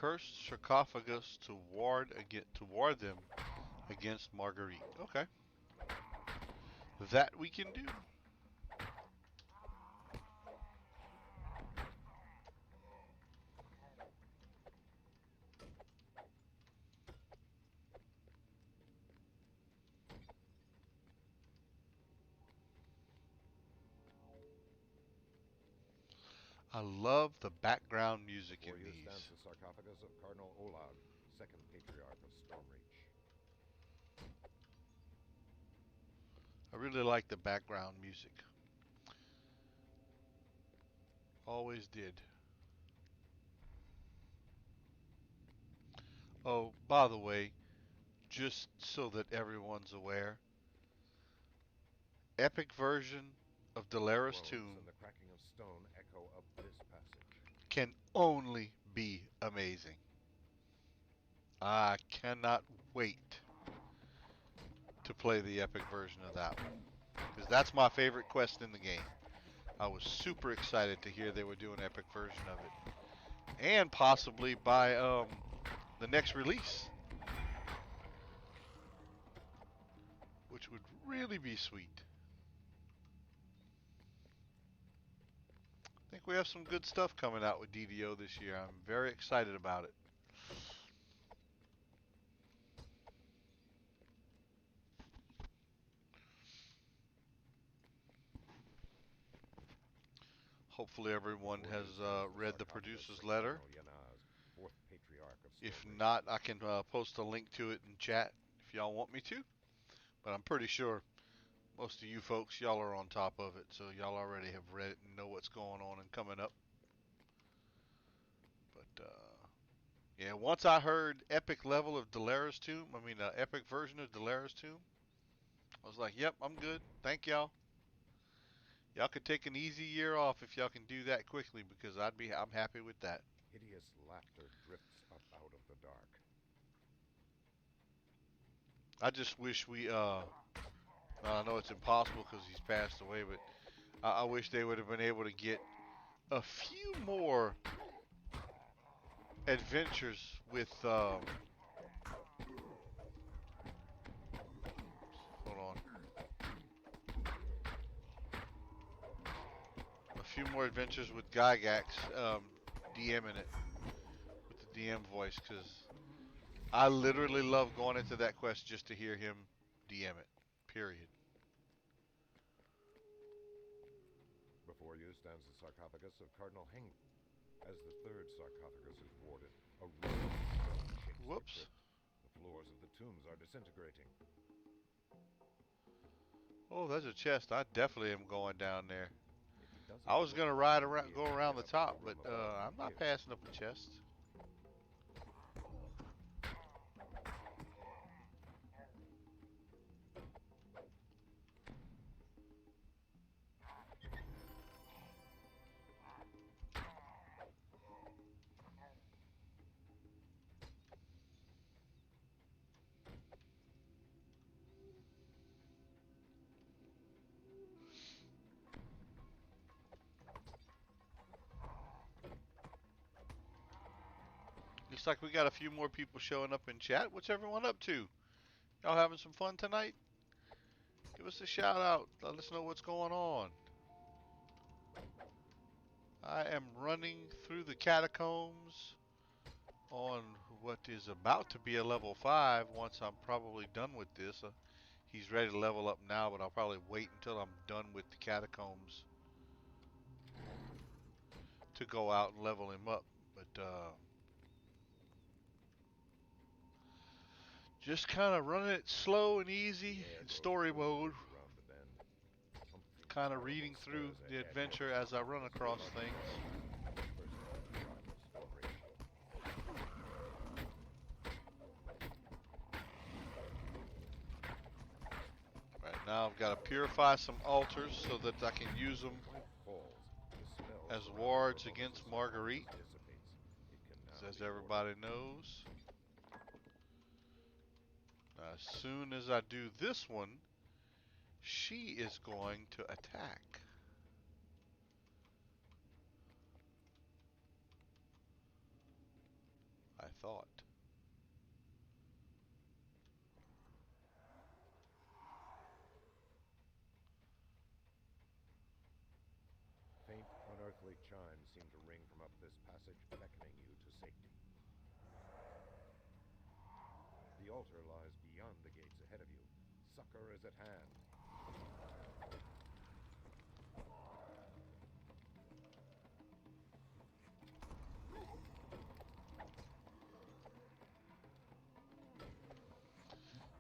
cursed sarcophagus to ward them against Marguerite. Okay. That we can do. I love the background music in Before you these. stands the sarcophagus of Cardinal Olaug, second patriarch of Stormreach. I really like the background music. Always did. Oh, by the way, just so that everyone's aware, epic version of Dalaris Groans Tomb and the cracking of stone echo up this passage. can only be amazing. I cannot wait to play the epic version of that one, because that's my favorite quest in the game. I was super excited to hear they were doing an epic version of it, and possibly by the next release, which would really be sweet. I think we have some good stuff coming out with DDO this year. I'm very excited about it. Hopefully everyone Before has you stands the read the sarcophagus producer's of letter. Cardinal Yanaz, fourth patriarch of If Stormreach. not, I can post a link to it in chat if y'all want me to. But I'm pretty sure most of you folks, y'all are on top of it, so y'all already have read it and know what's going on and coming up. But yeah, once I heard epic level of Dalaris Tomb, epic version of Dalaris Tomb, I was like, yep, I'm good. Thank y'all. Y'all could take an easy year off if y'all can do that quickly, because I'm happy with that. Hideous laughter drifts up out of the dark. I just wish I know it's impossible because he's passed away, but I wish they would have been able to get a few more adventures with hold on. A few more adventures with Gygax DMing it with the DM voice, because I literally love going into that quest just to hear him DM it. Period. Before you stands the sarcophagus of Cardinal Heng. As the third sarcophagus is warded, a roar shakes the Whoops. crypt. The floors of the tombs are disintegrating. Oh, there's a chest. I definitely am going down there. It doesn't I was look gonna like you'll be go able to around the get up top, to but room above I'm from not here. passing up a chest. Looks like we got a few more people showing up in chat. What's everyone up to? Y'all having some fun tonight? Give us a shout out. Let us know what's going on. I am running through the catacombs on what is about to be a level 5 once I'm probably done with this. He's ready to level up now, but I'll probably wait until I'm done with the catacombs to go out and level him up. But just kind of running it slow and easy in story mode, kind of reading through the adventure as I run across things. Right now I've got to purify some altars so that I can use them as wards against Marguerite, as everybody knows. As soon as I do this one, she is going to attack. thought. Faint, unearthly chimes seem to ring from up this passage, beckoning you to safety. The altar lies beyond the gates ahead of you. Succor is at hand.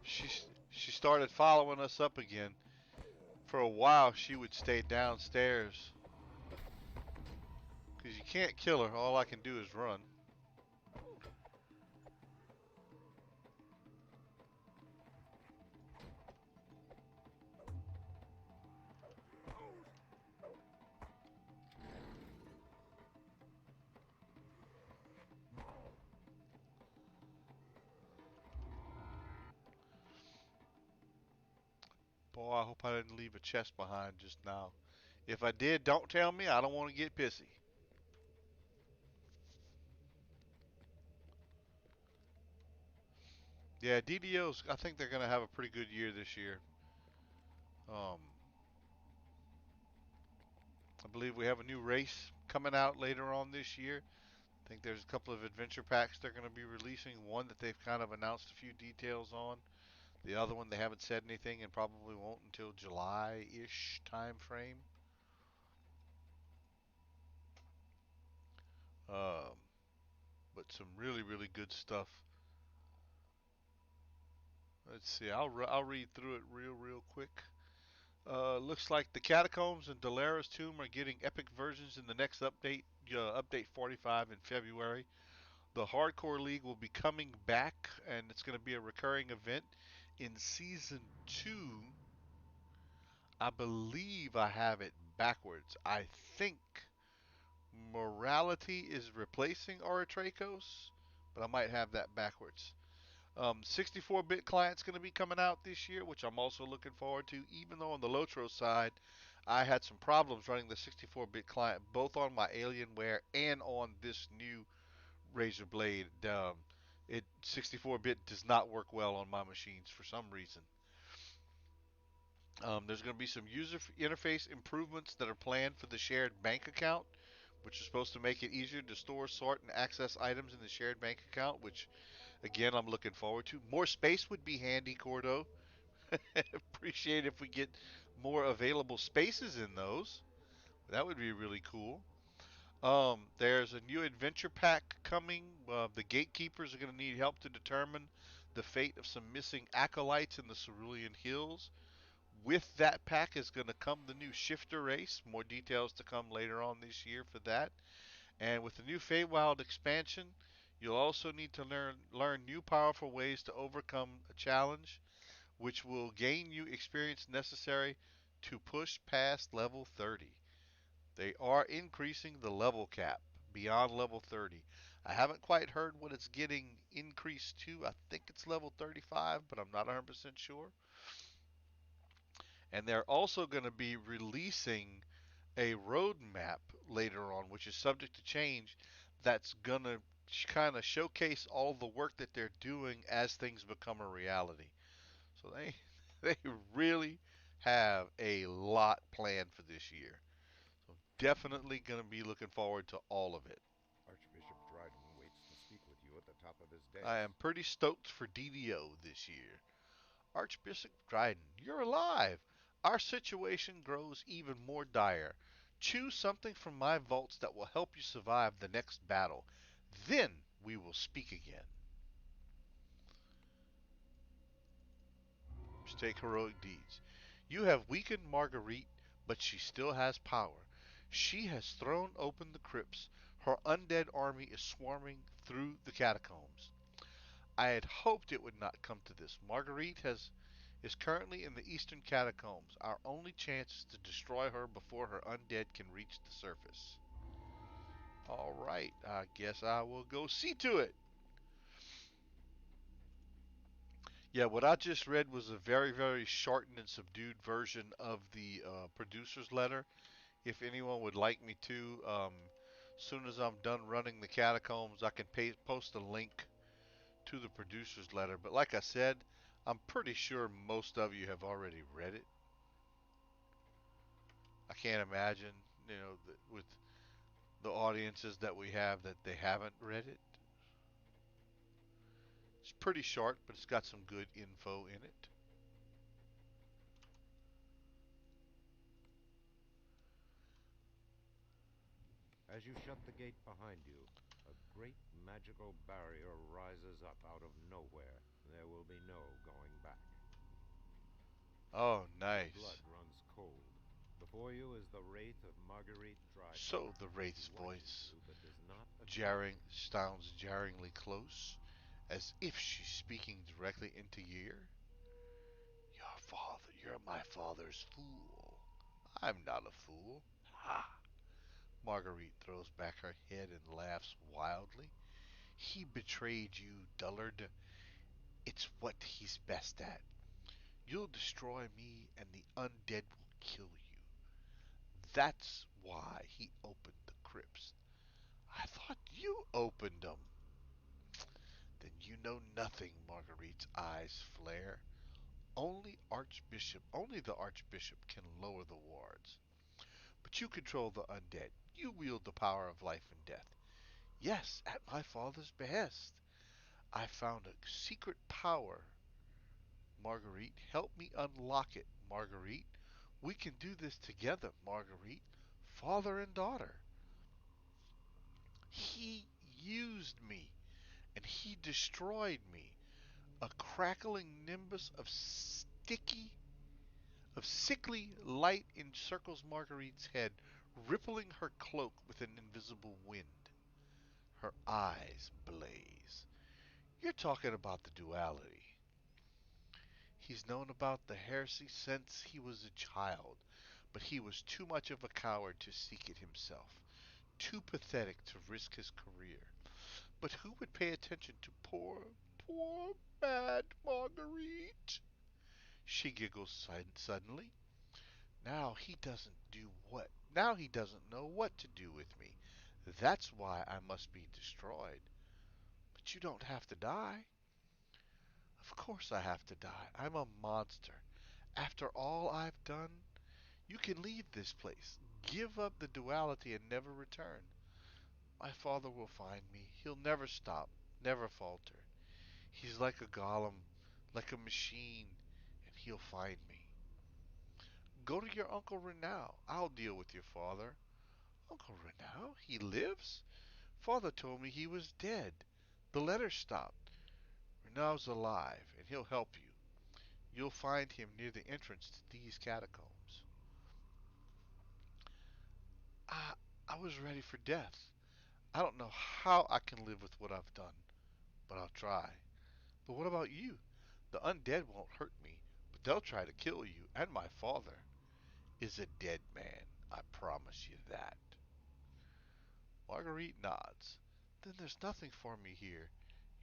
She she started following us up again. For a while, she would stay downstairs. Because you can't kill her. All I can do is run. Boy, I hope I didn't leave a chest behind just now. If I did, don't tell me. I don't want to get pissy. Yeah, DDOs, I think they're going to have a pretty good year this year. Um, I believe we have a new race coming out later on this year. I think there's a couple of adventure packs they're going to be releasing. One that they've kind of announced a few details on. The other one they haven't said anything and probably won't until July-ish time frame. Um, but some really, really good stuff. Let's see. I'll read through it real quick. Looks like the Catacombs and Dalara's Tomb are getting epic versions in the next update, update 45 in February. The Hardcore League will be coming back, and it's going to be a recurring event in Season 2. I believe I have it backwards. I think Morality is replacing Oratracos, but I might have that backwards. 64-bit client's going to be coming out this year, which I'm also looking forward to. Even though on the Lotro side, I had some problems running the 64-bit client, both on my Alienware and on this new Razer Blade. It 64-bit does not work well on my machines for some reason. There's going to be some user interface improvements that are planned for the shared bank account, which is supposed to make it easier to store, sort, and access items in the shared bank account, which, again, I'm looking forward to. More space would be handy, Cordo. Appreciate if we get more available spaces in those. That would be really cool. There's a new adventure pack coming. The gatekeepers are going to need help to determine the fate of some missing acolytes in the Cerulean Hills. With that pack is going to come the new shifter race. More details to come later on this year for that. And with the new Feywild expansion, you'll also need to learn new powerful ways to overcome a challenge, which will gain you experience necessary to push past level 30. They are increasing the level cap beyond level 30. I haven't quite heard what it's getting increased to. I think it's level 35, but I'm not 100% sure. And they're also going to be releasing a roadmap later on, which is subject to change, that's going to kind of showcase all the work that they're doing as things become a reality. So they really have a lot planned for this year. So definitely going to be looking forward to all of it. Archbishop Dryden waits to speak with you at the top of his I am dais. pretty stoked for DDO this year. Archbishop Dryden, you're alive. Our situation grows even more dire. Choose something from my vaults that will help you survive the next battle. Then we will speak again. Mistake heroic deeds. You have weakened Marguerite, but she still has power. She has thrown open the crypts. Her undead army is swarming through the catacombs. I had hoped it would not come to this. Marguerite is currently in the eastern catacombs. Our only chance is to destroy her before her undead can reach the surface. Alright, I guess I will go see to it. Yeah, what I just read was a very, very shortened and subdued version of the producer's letter. If anyone would like me to, soon as I'm done running the catacombs, I can post a link to the producer's letter, but like I said, I'm pretty sure most of you have already read it. I can't imagine, with the audiences that we have that they haven't read it. It's pretty short, but it's got some good info in it. As you shut the gate behind you, a great magical barrier rises up out of nowhere. There will be no going back. Oh, Your blood nice. runs cold. Before you is the wraith of Marguerite Dryden. So the She Wraith's watches voice you, but does not attack. jarring sounds jarringly close, as if she's speaking directly into your ear. You're my father's fool. I'm not a fool. Ha! Marguerite throws back her head and laughs wildly. He betrayed you, dullard. It's what he's best at. You'll destroy me, and the undead will kill you. That's why he opened the crypts. I thought you opened them. Then you know nothing. Marguerite's eyes flare. Only the Archbishop can lower the wards. But you control the undead. You wield the power of life and death. Yes, at my father's behest. I found a secret power. Marguerite, help me unlock it, Marguerite. We can do this together, Marguerite. Father and daughter. He used me, and he destroyed me. A crackling nimbus of sickly light encircles Marguerite's head, rippling her cloak with an invisible wind. Her eyes blaze. You're talking about the duality. He's known about the heresy since he was a child, but he was too much of a coward to seek it himself, too pathetic to risk his career. But who would pay attention to poor, bad Marguerite? She giggles suddenly. Now he doesn't know what to do with me. That's why I must be destroyed. But you don't have to die. Of course I have to die. I'm a monster. After all I've done, you can leave this place. Give up the duality and never return. My father will find me. He'll never stop, never falter. He's like a golem, like a machine, and he'll find me. Go to your Uncle Renaud. I'll deal with your father. Uncle Renaud? He lives? Father told me he was dead. The letter stopped. Renaud's alive, and he'll help you. You'll find him near the entrance to these catacombs. I, I was ready for death. I don't know how I can live with what I've done, but I'll try. But what about you? The undead won't hurt me, but they'll try to kill you, and my father is a dead man. I promise you that. Marguerite nods. Then there's nothing for me here.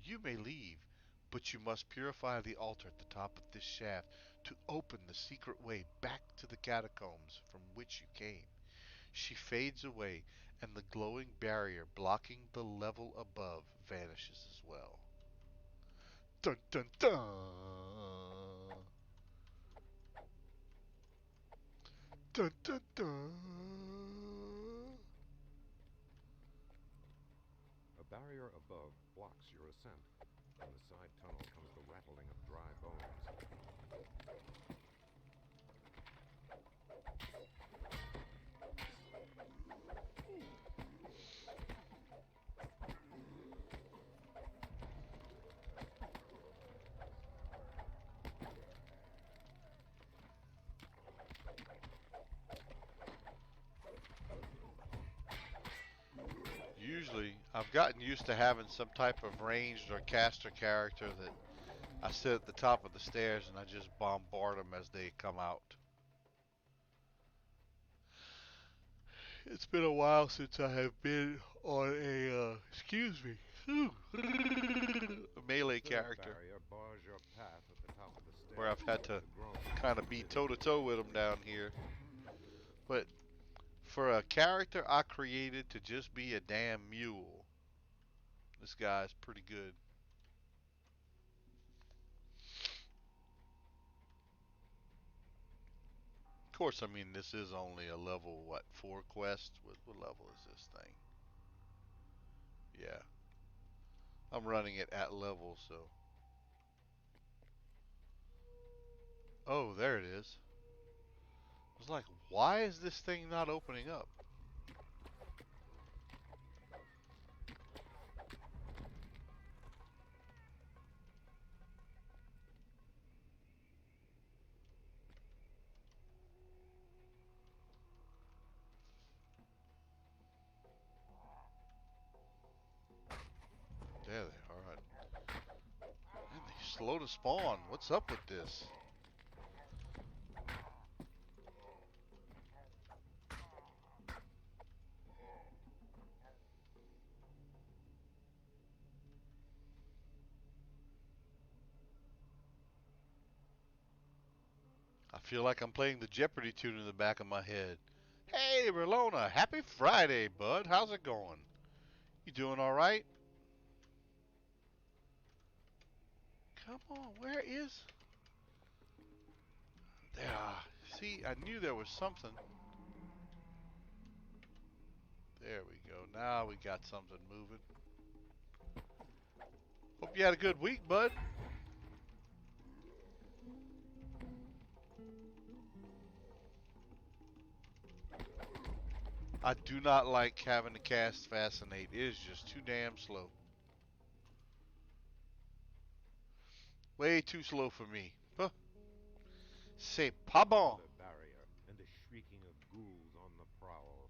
You may leave, but you must purify the altar at the top of this shaft to open the secret way back to the catacombs from which you came. She fades away, and the glowing barrier blocking the level above vanishes as well. Dun dun dun! Dun dun dun! A barrier above blocks your ascent. From the side tunnel comes the rattling of dry bones. Usually, I've gotten used to having some type of ranged or caster character that I sit at the top of the stairs and I just bombard them as they come out. It's been a while since I have been on excuse me, a A melee thinner character barrier bars your path at the top of the where I've stairs. had to The groans kind of of the be toe to villagers toe with them confuse down you. here. But for a character I created to just be a damn mule, this guy's pretty good. Of course, I mean, this is only a level, what, 4 quest? What level is this thing? Yeah. I'm running it at level, so. Oh, there it is. I was like, why is this thing not opening up? There they are. Man, they slow to spawn. What's up with this? I feel like I'm playing the Jeopardy tune in the back of my head. Hey, Relona, happy Friday, bud. How's it going? You doing all right? Come on, where is? There. See, I knew there was something. There we go. Now we got something moving. Hope you had a good week, bud. I do not like having to cast Fascinate. It is just too damn slow. Way too slow for me. Huh. C'est pas bon. Another barrier, and the shrieking of ghouls on the prowl.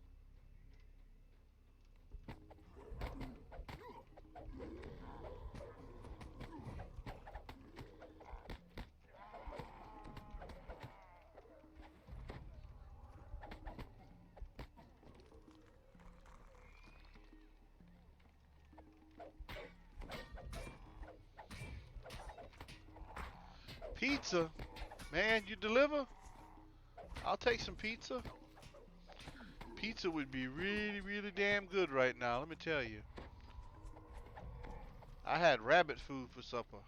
Pizza? Man, you deliver? I'll take some pizza. Pizza would be really, really damn good right now, let me tell you. I had rabbit food for supper.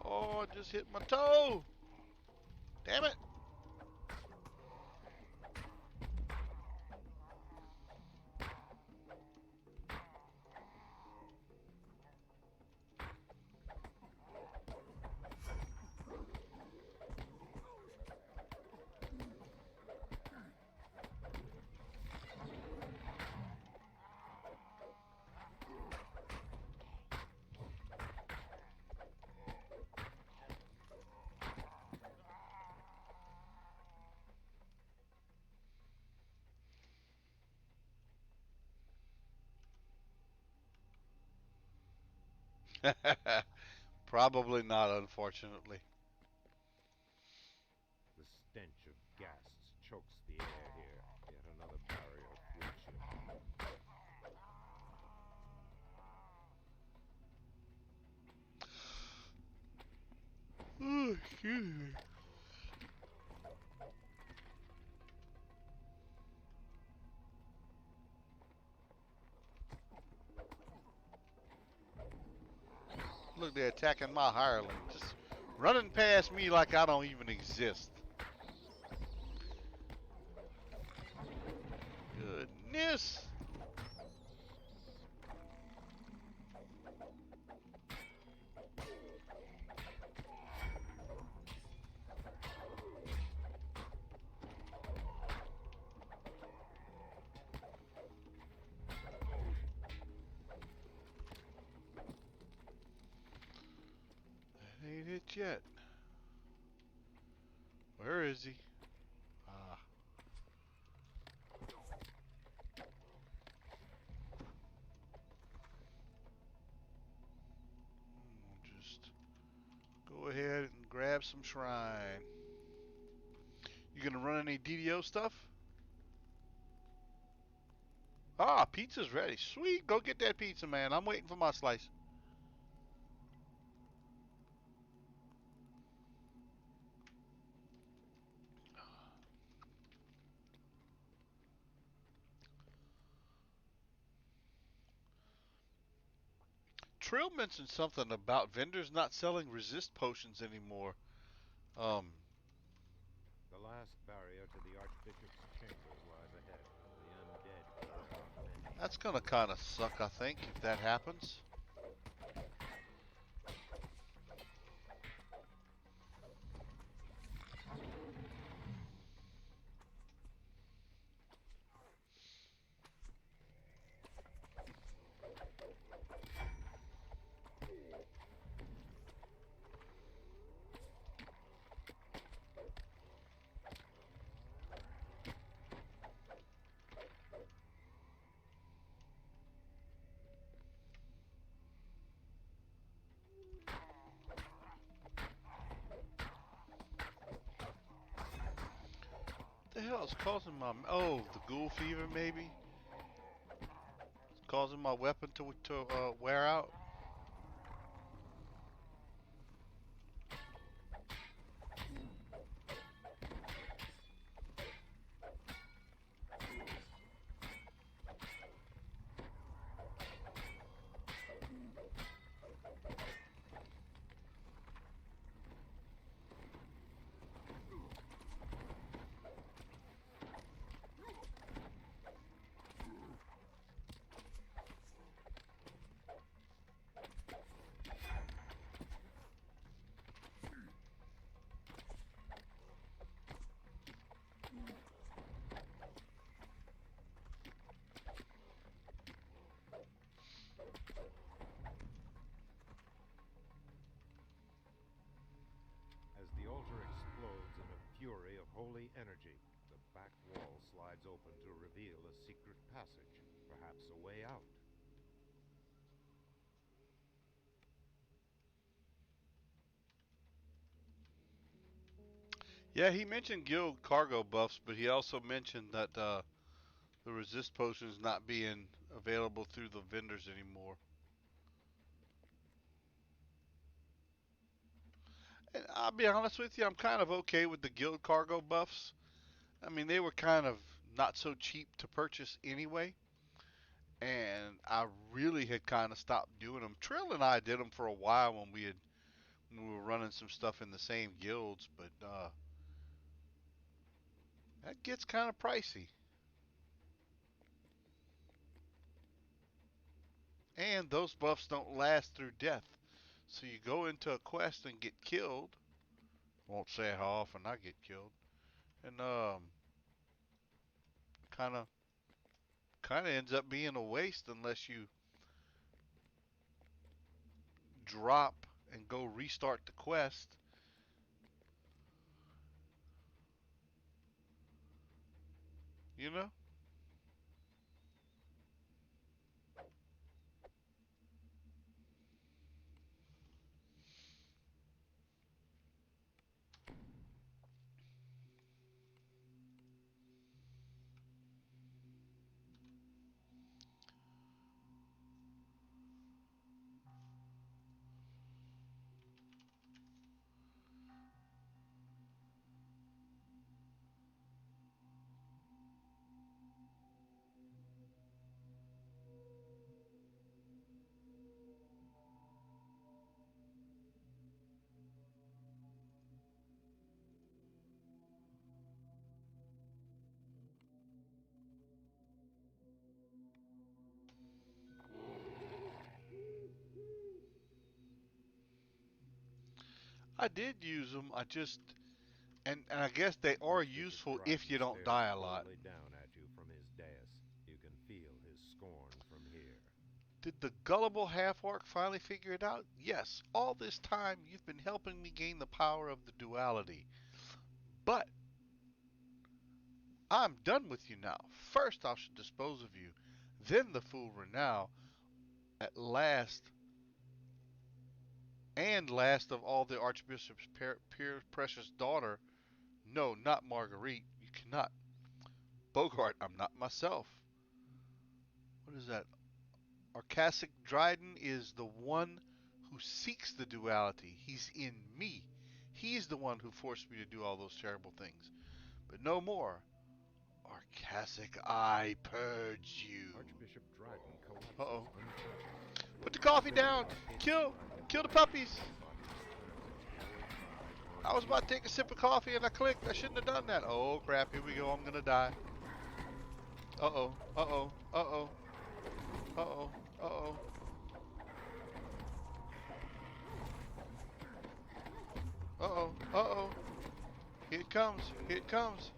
Oh, I just hit my toe. Damn it. Probably not, unfortunately. The stench of ghasts chokes the air here. Yet another barrier thwarts you. Oh, excuse me. Look, they're attacking my hireling. Just running past me like I don't even exist. Goodness. That ain't it yet. Where is he? Ah. Just go ahead and grab some shrine. You gonna run any DDO stuff? Ah, pizza's ready. Sweet. Go get that pizza, man. I'm waiting for my slice. Trill mentioned something about vendors not selling resist potions anymore. Um, The last barrier to the Archbishop's chambers lies ahead. The undead close off many. that's gonna kind of suck, I think, if that happens. What the hell is causing my... Oh, the ghoul fever, maybe? It's causing my weapon to wear out? As the altar explodes in a fury of holy energy, the back wall slides open to reveal a secret passage, perhaps a way out. Yeah, he mentioned guild cargo buffs, but he also mentioned that the resist potions not being available through the vendors anymore. And I'll be honest with you, I'm kind of okay with the guild cargo buffs. I mean, they were kind of not so cheap to purchase anyway, and I really had kind of stopped doing them. Trill and I did them for a while when we were running some stuff in the same guilds, but that gets kind of pricey. And those buffs don't last through death. So you go into a quest and get killed. Won't say how often I get killed. And kind of ends up being a waste unless you drop and go restart the quest. You know? I did use them. I just and I guess they The are Archbishop useful if Dryden you don't stares die a lot. coldly down at you from his dais. You can feel his scorn from here. Did the gullible half orc finally figure it out? Yes. All this time you've been helping me gain the power of the duality. But I'm done with you now. First I shall dispose of you, then the fool Renow, at last and last of all the Archbishop's precious daughter. No, not Marguerite. You cannot. Bogart, I'm not myself. What is that? Arcasic Dryden is the one who seeks the duality. He's in me. He's the one who forced me to do all those terrible things. But no more. Arcasic, I purge you. Archbishop Dryden collapses Uh-oh. unconscious. Put the coffee Bishop down. Arcasius Kill. Dryden Kill the awakens. puppies. His body turns its glowing eyes I on was you. about to take a sip of coffee and I clicked. I shouldn't have done that. Oh crap, here we go. I'm gonna die. Uh-oh. Uh-oh. Uh-oh. Uh-oh. Uh-oh. Uh-oh. Uh-oh. Here it comes. Here it comes.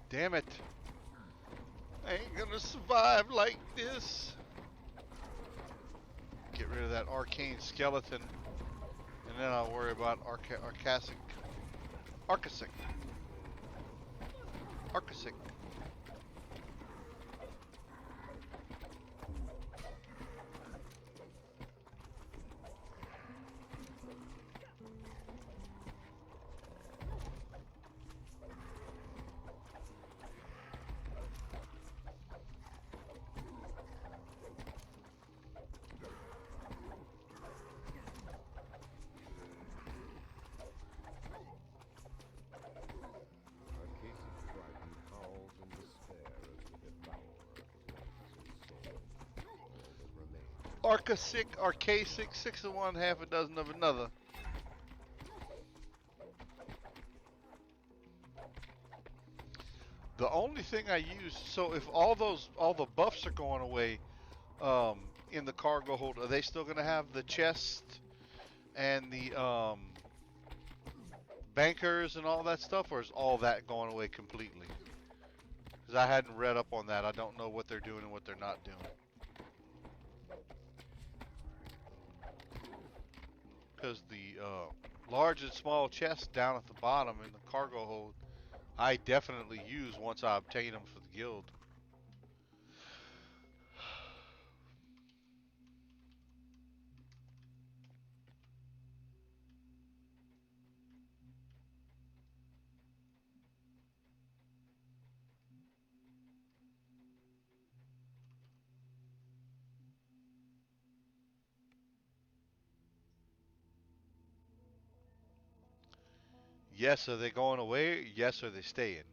Damn it. I ain't gonna survive like this. Get rid of that arcane skeleton. And then I'll worry about Arcasic. Arcasic. Arcasic. Arcasius Dryden howls in despair as the devourer wrests his soul. All that remains is Arcasic, Arcasic, 6 of one, half a dozen of another. The only thing I use, so if all the buffs are going away, in the cargo hold, are they still gonna have the chest and the bankers and all that stuff, or is all that going away completely? Because I hadn't read up on that. I don't know what they're doing and what they're not doing. Because the large and small chests down at the bottom in the cargo hold, I definitely use once I obtain them for the guild. Yes, are they going away? Yes, are they staying?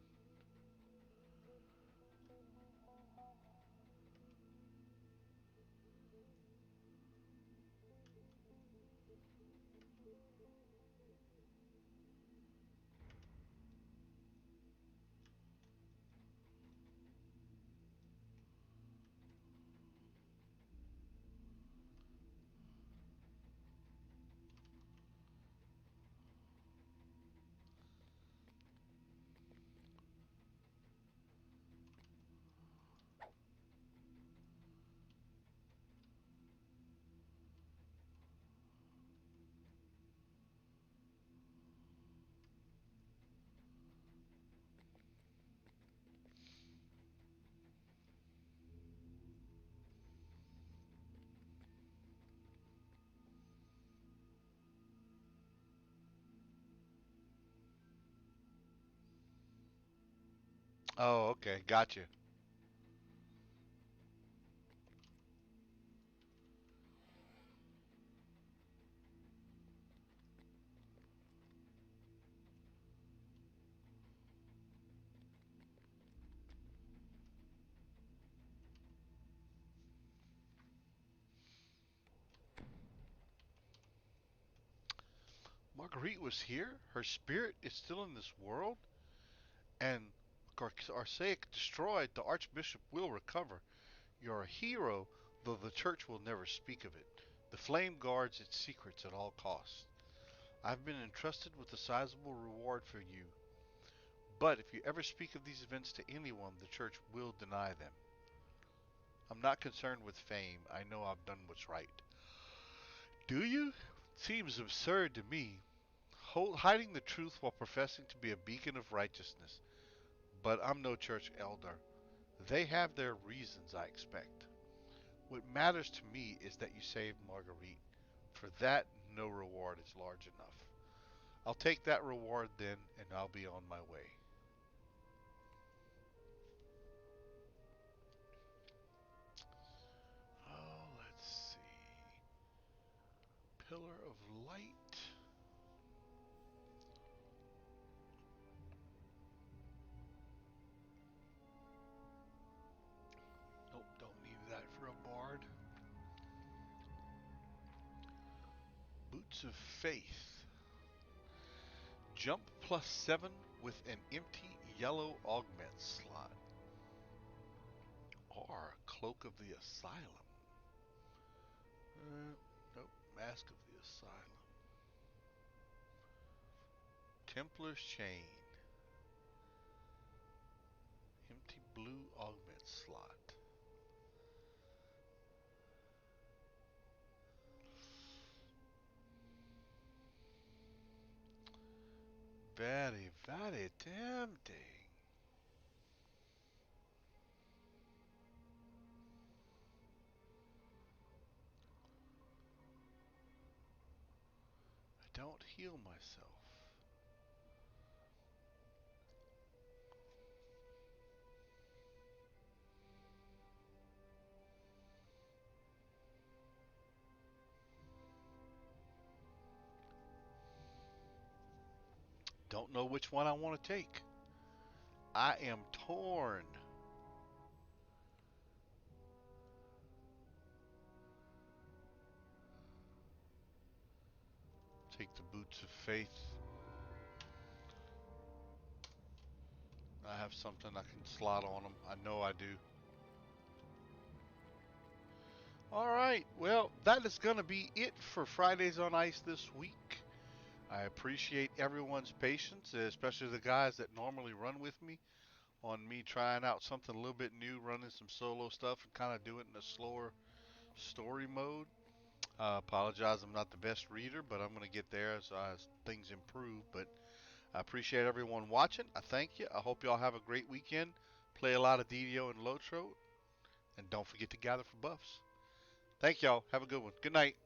Oh, okay, gotcha. Marguerite was here. Her spirit is still in this world, and Arsaic destroyed. The Archbishop will recover. You're a hero, though the Church will never speak of it. The Flame guards its secrets at all costs. I've been entrusted with a sizable reward for you, but if you ever speak of these events to anyone, the Church will deny them. I'm not concerned with fame. I know I've done what's right. Do you? Seems absurd to me. Hiding the truth while professing to be a beacon of righteousness. But I'm no church elder. They have their reasons, I expect. What matters to me is that you saved Marguerite For that, no reward is large enough. I'll take that reward then, and I'll be on my way. Oh, let's see. Pillar of Light. Nope, don't need that for a bard. Boots of Faith. Jump +7 with an empty yellow augment slot. Or Cloak of the Asylum. Nope, Mask of the Asylum. Templar's Chain. Empty blue augment slot. Very, very tempting. I don't heal myself. Don't know which one I want to take. I am torn. Take the Boots of Faith. I have something I can slot on them. I know I do. Alright, well, that is going to be it for Fridays on Ice this week. I appreciate everyone's patience, especially the guys that normally run with me, on me trying out something a little bit new, running some solo stuff and kind of do it in a slower story mode. Apologize, I'm not the best reader, but I'm going to get there as things improve. But I appreciate everyone watching. I thank you. I hope y'all have a great weekend. Play a lot of DDO and Lotro, and don't forget to gather for buffs. Thank y'all. Have a good one. Good night.